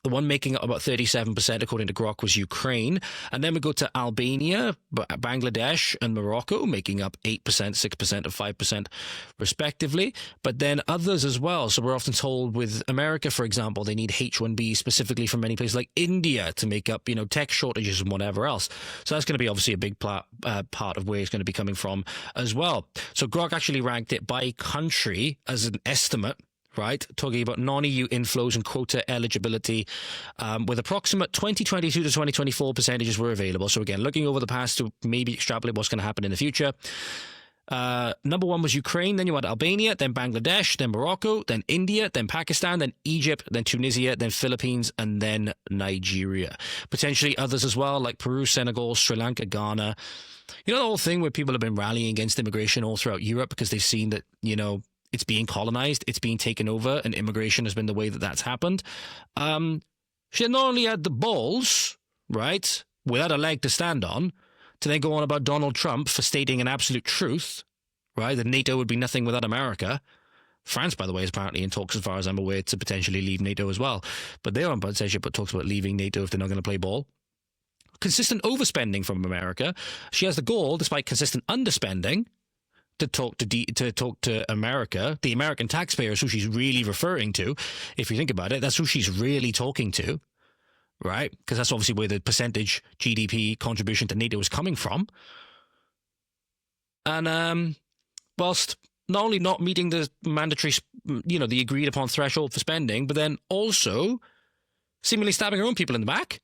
the one making up about 37%, according to Grok, was Ukraine. And then we go to Albania, Bangladesh, and Morocco, making up 8%, 6%, and 5%, respectively. But then others as well. So we're often told with America, for example, they need H-1B specifically from many places like India to make up, tech shortages and whatever else. So that's going to be obviously a big part of where it's going to be coming from as well. So Grok actually ranked it by country as an estimate, right, talking about non-EU inflows and quota eligibility, with approximate 2022 to 2024 percentages were available. So again, looking over the past to maybe extrapolate what's going to happen in the future. Number one was Ukraine, then you had Albania, then Bangladesh, then Morocco, then India, then Pakistan, then Egypt, then Tunisia, then Philippines, and then Nigeria. Potentially others as well, like Peru, Senegal, Sri Lanka, Ghana. You know, the whole thing where people have been rallying against immigration all throughout Europe because they've seen that, you know, it's being colonized, it's being taken over, and immigration has been the way that that's happened. She not only had the balls, right, without a leg to stand on, to then go on about Donald Trump for stating an absolute truth, right, that NATO would be nothing without America. France, by the way, is apparently in talks, as far as I'm aware, to potentially leave NATO as well. But they're on censorship, but talks about leaving NATO if they're not going to play ball. Consistent overspending from America. She has the goal, despite consistent underspending, to talk to America, the American taxpayers, who she's really referring to. If you think about it, that's who she's really talking to. Right? Because that's obviously where the percentage GDP contribution to NATO is coming from. And whilst not only not meeting the mandatory, you know, the agreed upon threshold for spending, but then also seemingly stabbing her own people in the back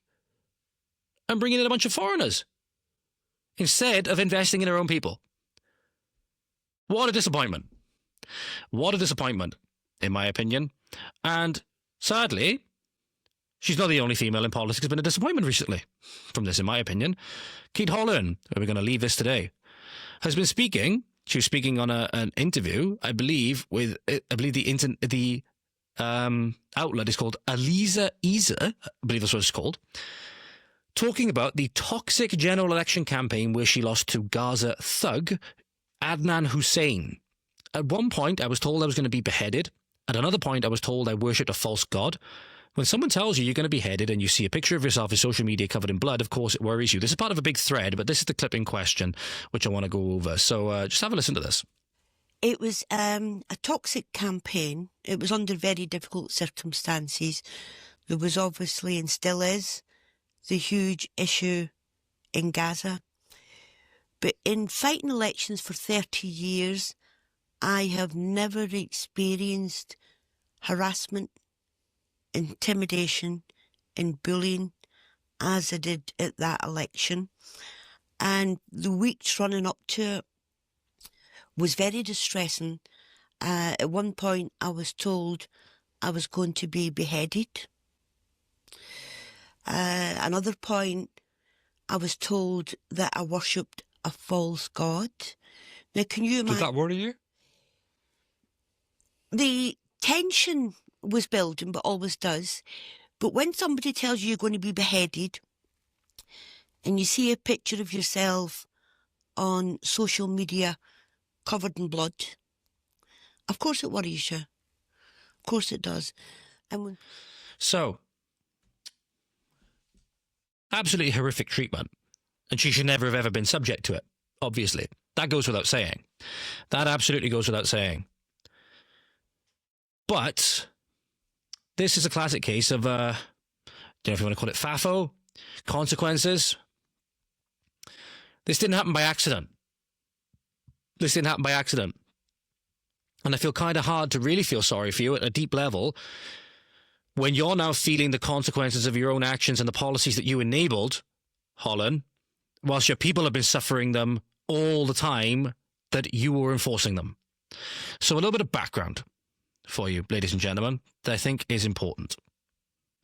and bringing in a bunch of foreigners instead of investing in her own people. What a disappointment. What a disappointment, in my opinion. And sadly, she's not the only female in politics who's been a disappointment recently from this, in my opinion. Kate Hollern, where we're going to leave this today, has been speaking. She was speaking on an interview, I believe, with, the outlet is called Aliza Isa, I believe that's what it's called, talking about the toxic general election campaign where she lost to Gaza thug Adnan Hussein. At one point, I was told I was going to be beheaded. At another point, I was told I worshipped a false god. When someone tells you you're going to be beheaded and you see a picture of yourself in social media covered in blood, of course it worries you. This is part of a big thread, but this is the clip in question, which I want to go over. So just have a listen to this. It was a toxic campaign. It was under very difficult circumstances. There was obviously, and still is, the huge issue in Gaza. But in fighting elections for 30 years, I have never experienced harassment, intimidation and bullying as I did at that election. And the weeks running up to it was very distressing. At one point I was told I was going to be beheaded. Another point I was told that I worshipped a false god. Now can you imagine? Did that worry you? The tension was building, but always does. But when somebody tells you you're going to be beheaded and you see a picture of yourself on social media covered in blood, of course it worries you. Of course it does. And so, absolutely horrific treatment. And she should never have ever been subject to it, obviously. That goes without saying. That absolutely goes without saying. But this is a classic case of, I don't know if you want to call it FAFO, consequences. This didn't happen by accident. This didn't happen by accident. And I feel kind of hard to really feel sorry for you at a deep level when you're now feeling the consequences of your own actions and the policies that you enabled, Hollern, whilst your people have been suffering them all the time that you were enforcing them. So a little bit of background for you, ladies and gentlemen, that I think is important.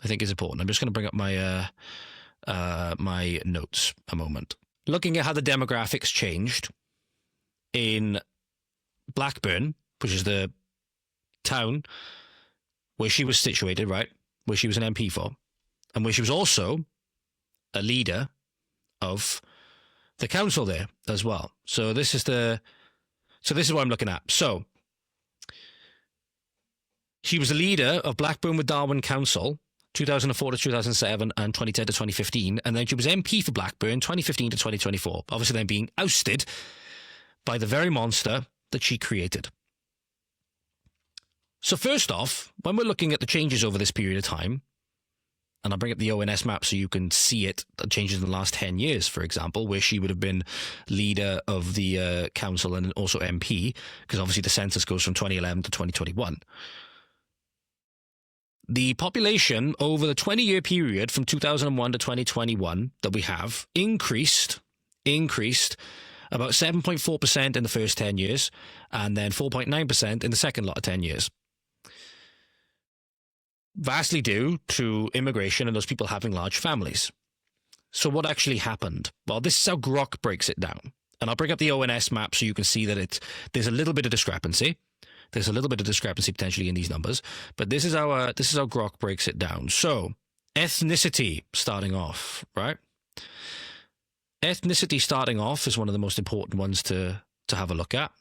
I'm just going to bring up my my notes a moment. Looking at how the demographics changed in Blackburn, which is the town where she was situated, right? Where she was an MP for, and where she was also a leader of the council there as well. So this is what I'm looking at. So she was a leader of Blackburn with Darwen Council, 2004 to 2007 and 2010 to 2015. And then she was MP for Blackburn, 2015 to 2024. Obviously then being ousted by the very monster that she created. So first off, when we're looking at the changes over this period of time, and I'll bring up the ONS map so you can see it, the changes in the last 10 years, for example, where she would have been leader of the council and also MP, because obviously the census goes from 2011 to 2021. the population over the 20-year period from 2001 to 2021 that we have increased about 7.4% in the first 10 years and then 4.9% in the second lot of 10 years. Vastly due to immigration and those people having large families. So what actually happened? Well, this is how Grok breaks it down. And I'll bring up the ONS map so you can see that there's a little bit of discrepancy. There's a little bit of discrepancy potentially in these numbers, but this is how Grok breaks it down. So, ethnicity starting off, right? Ethnicity starting off is one of the most important ones to have a look at,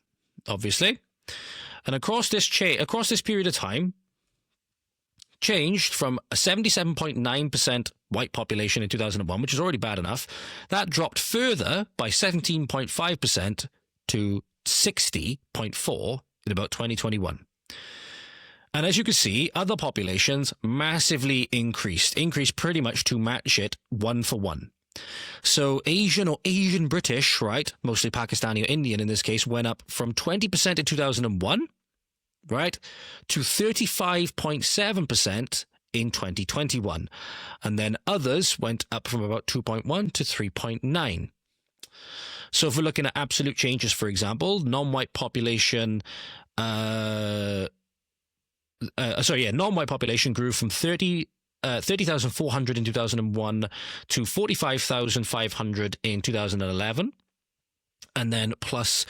obviously. And across this period of time, changed from a 77.9% white population in 2001, which is already bad enough. That dropped further by 17.5% to 60.4% in about 2021. And as you can see, other populations massively increased pretty much to match it 1 for 1. So Asian or Asian British, right, mostly Pakistani or Indian in this case, went up from 20% in 2001, right, to 35.7% in 2021. And then others went up from about 2.1 to 3.9. So if we're looking at absolute changes, for example, non-white population, non-white population grew from 30,400 in 2001 to 45,500 in 2011, and then plus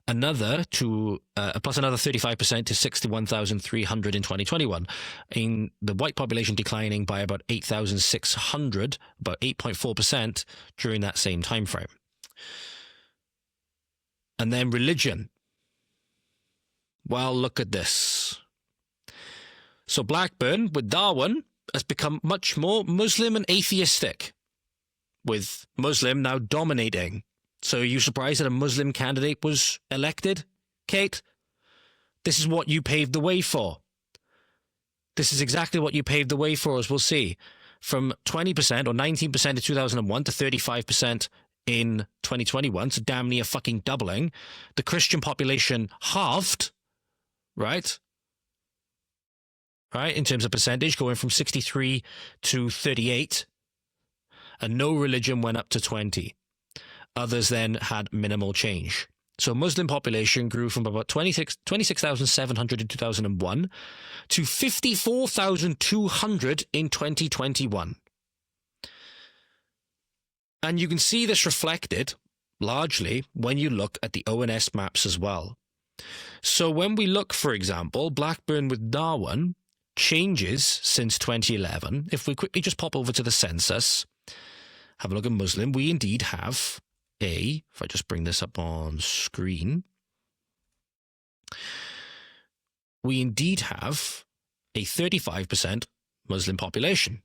another 35% to 61,300 in 2021. In the white population declining by about 8,600, about 8.4% during that same time frame. And then religion. Well, look at this. So Blackburn with Darwin has become much more Muslim and atheistic, with Muslim now dominating. So are you surprised that a Muslim candidate was elected, Kate? This is what you paved the way for. This is exactly what you paved the way for, as we'll see. From 20% or 19% in 2001 to 35% in 2021, so damn near fucking doubling. The Christian population halved, right? Right, in terms of percentage, going from 63 to 38. And no religion went up to 20. Others then had minimal change. So Muslim population grew from about 26,700 in 2001 to 54,200 in 2021. And you can see this reflected largely when you look at the ONS maps as well. So when we look, for example, Blackburn with Darwin changes since 2011. If we quickly just pop over to the census, have a look at Muslim, we indeed have if I just bring this up on screen, we indeed have a 35% Muslim population.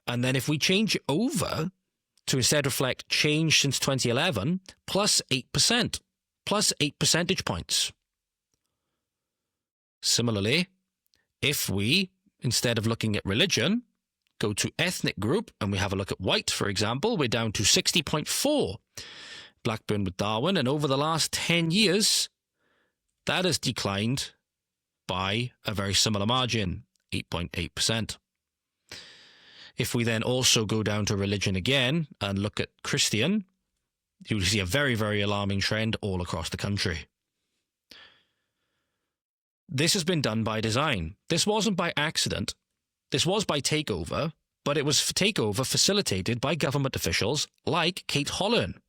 And then if we change it over to instead reflect change since 2011, plus 8%, plus 8 percentage points. Similarly, if we, instead of looking at religion, go to ethnic group and we have a look at white, for example, we're down to 60.4. Blackburn with Darwin, and over the last 10 years, that has declined by a very similar margin, 8.8%. If we then also go down to religion again and look at Christian, you'll see a very, very alarming trend all across the country. This has been done by design. This wasn't by accident. This was by takeover, but it was takeover facilitated by government officials like Kate Hollern.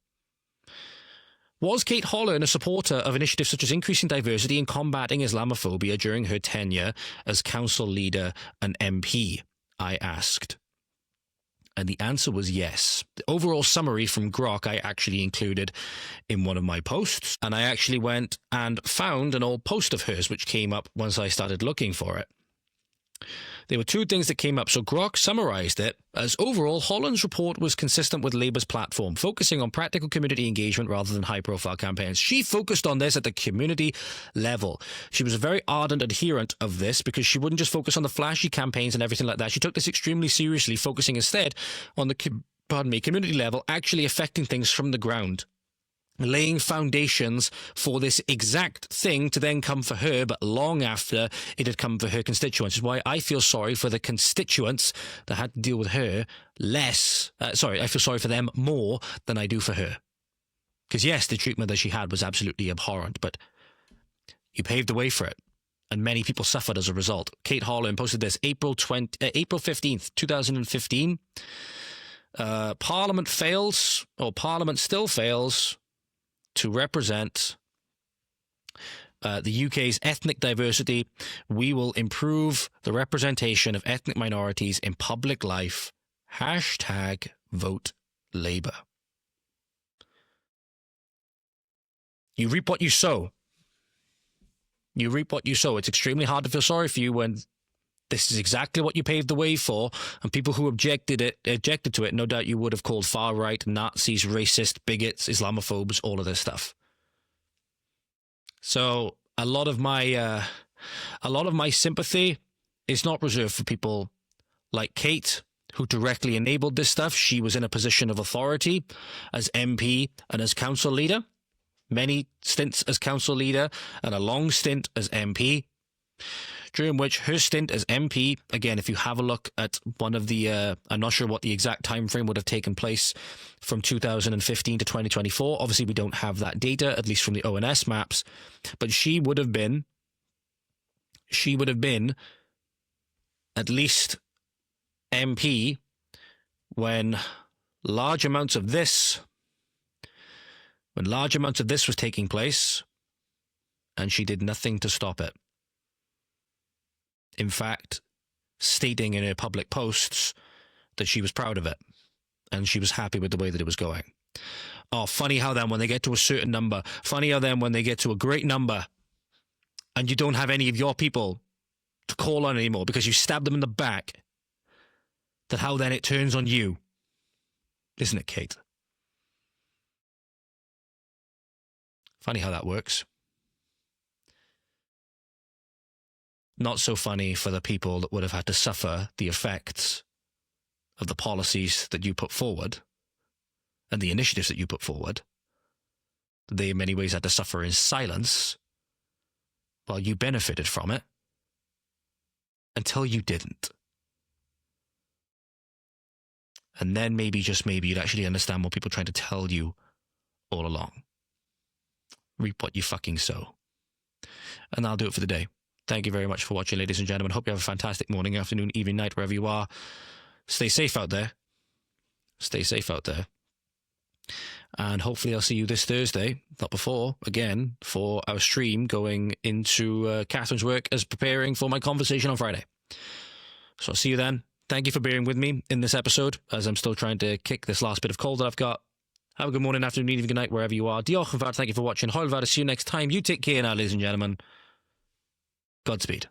Was Kate Hollern a supporter of initiatives such as increasing diversity and combating Islamophobia during her tenure as council leader and MP? I asked. And the answer was yes. The overall summary from Grok I actually included in one of my posts, and I actually went and found an old post of hers which came up once I started looking for it. There were two things that came up. So Grok summarised it as overall, Hollern's report was consistent with Labour's platform, focusing on practical community engagement rather than high-profile campaigns. She focused on this at the community level. She was a very ardent adherent of this because she wouldn't just focus on the flashy campaigns and everything like that. She took this extremely seriously, focusing instead on the community level, actually affecting things from the ground. laying foundations for this exact thing to then come for her, but long after it had come for her constituents. Which is why I feel sorry for the constituents that had to deal with her less. I feel sorry for them more than I do for her. Because yes, the treatment that she had was absolutely abhorrent, but you paved the way for it. And many people suffered as a result. Kate Hollern posted this April 15th, 2015. Parliament still fails to represent the UK's ethnic diversity. We will improve the representation of ethnic minorities in public life. #vote Labour. You reap what you sow. You reap what you sow. It's extremely hard to feel sorry for you when this is exactly what you paved the way for, and people who objected to it, no doubt you would have called far-right, Nazis, racist, bigots, Islamophobes, all of this stuff. So a lot of my sympathy is not reserved for people like Kate, who directly enabled this stuff. She was in a position of authority as MP and as council leader. Many stints as council leader and a long stint as MP, during which her stint as MP, again, if you have a look at one of the, I'm not sure what the exact time frame would have taken place from 2015 to 2024. Obviously, we don't have that data, at least from the ONS maps, but she would have been at least MP when large amounts of this was taking place, and she did nothing to stop it. In fact, stating in her public posts that she was proud of it, and she was happy with the way that it was going. Oh, funny how then when they get to a certain number, funny how then when they get to a great number, and you don't have any of your people to call on anymore because you stabbed them in the back, that how then it turns on you. Isn't it, Kate? Funny how that works. Not so funny for the people that would have had to suffer the effects of the policies that you put forward and the initiatives that you put forward. They in many ways had to suffer in silence while you benefited from it until you didn't. And then maybe, just maybe, you'd actually understand what people are trying to tell you all along. Reap what you fucking sow. And that'll do it for the day. Thank you very much for watching, ladies and gentlemen. Hope you have a fantastic morning, afternoon, evening, night, wherever you are. Stay safe out there. Stay safe out there. And hopefully I'll see you this Thursday, not before, again, for our stream going into Catherine's work as preparing for my conversation on Friday. So I'll see you then. Thank you for bearing with me in this episode, as I'm still trying to kick this last bit of cold that I've got. Have a good morning, afternoon, evening, good night, wherever you are. Diolch yn fawr. Thank you for watching. Hwyl fawr. See you next time. You take care now, ladies and gentlemen. Godspeed.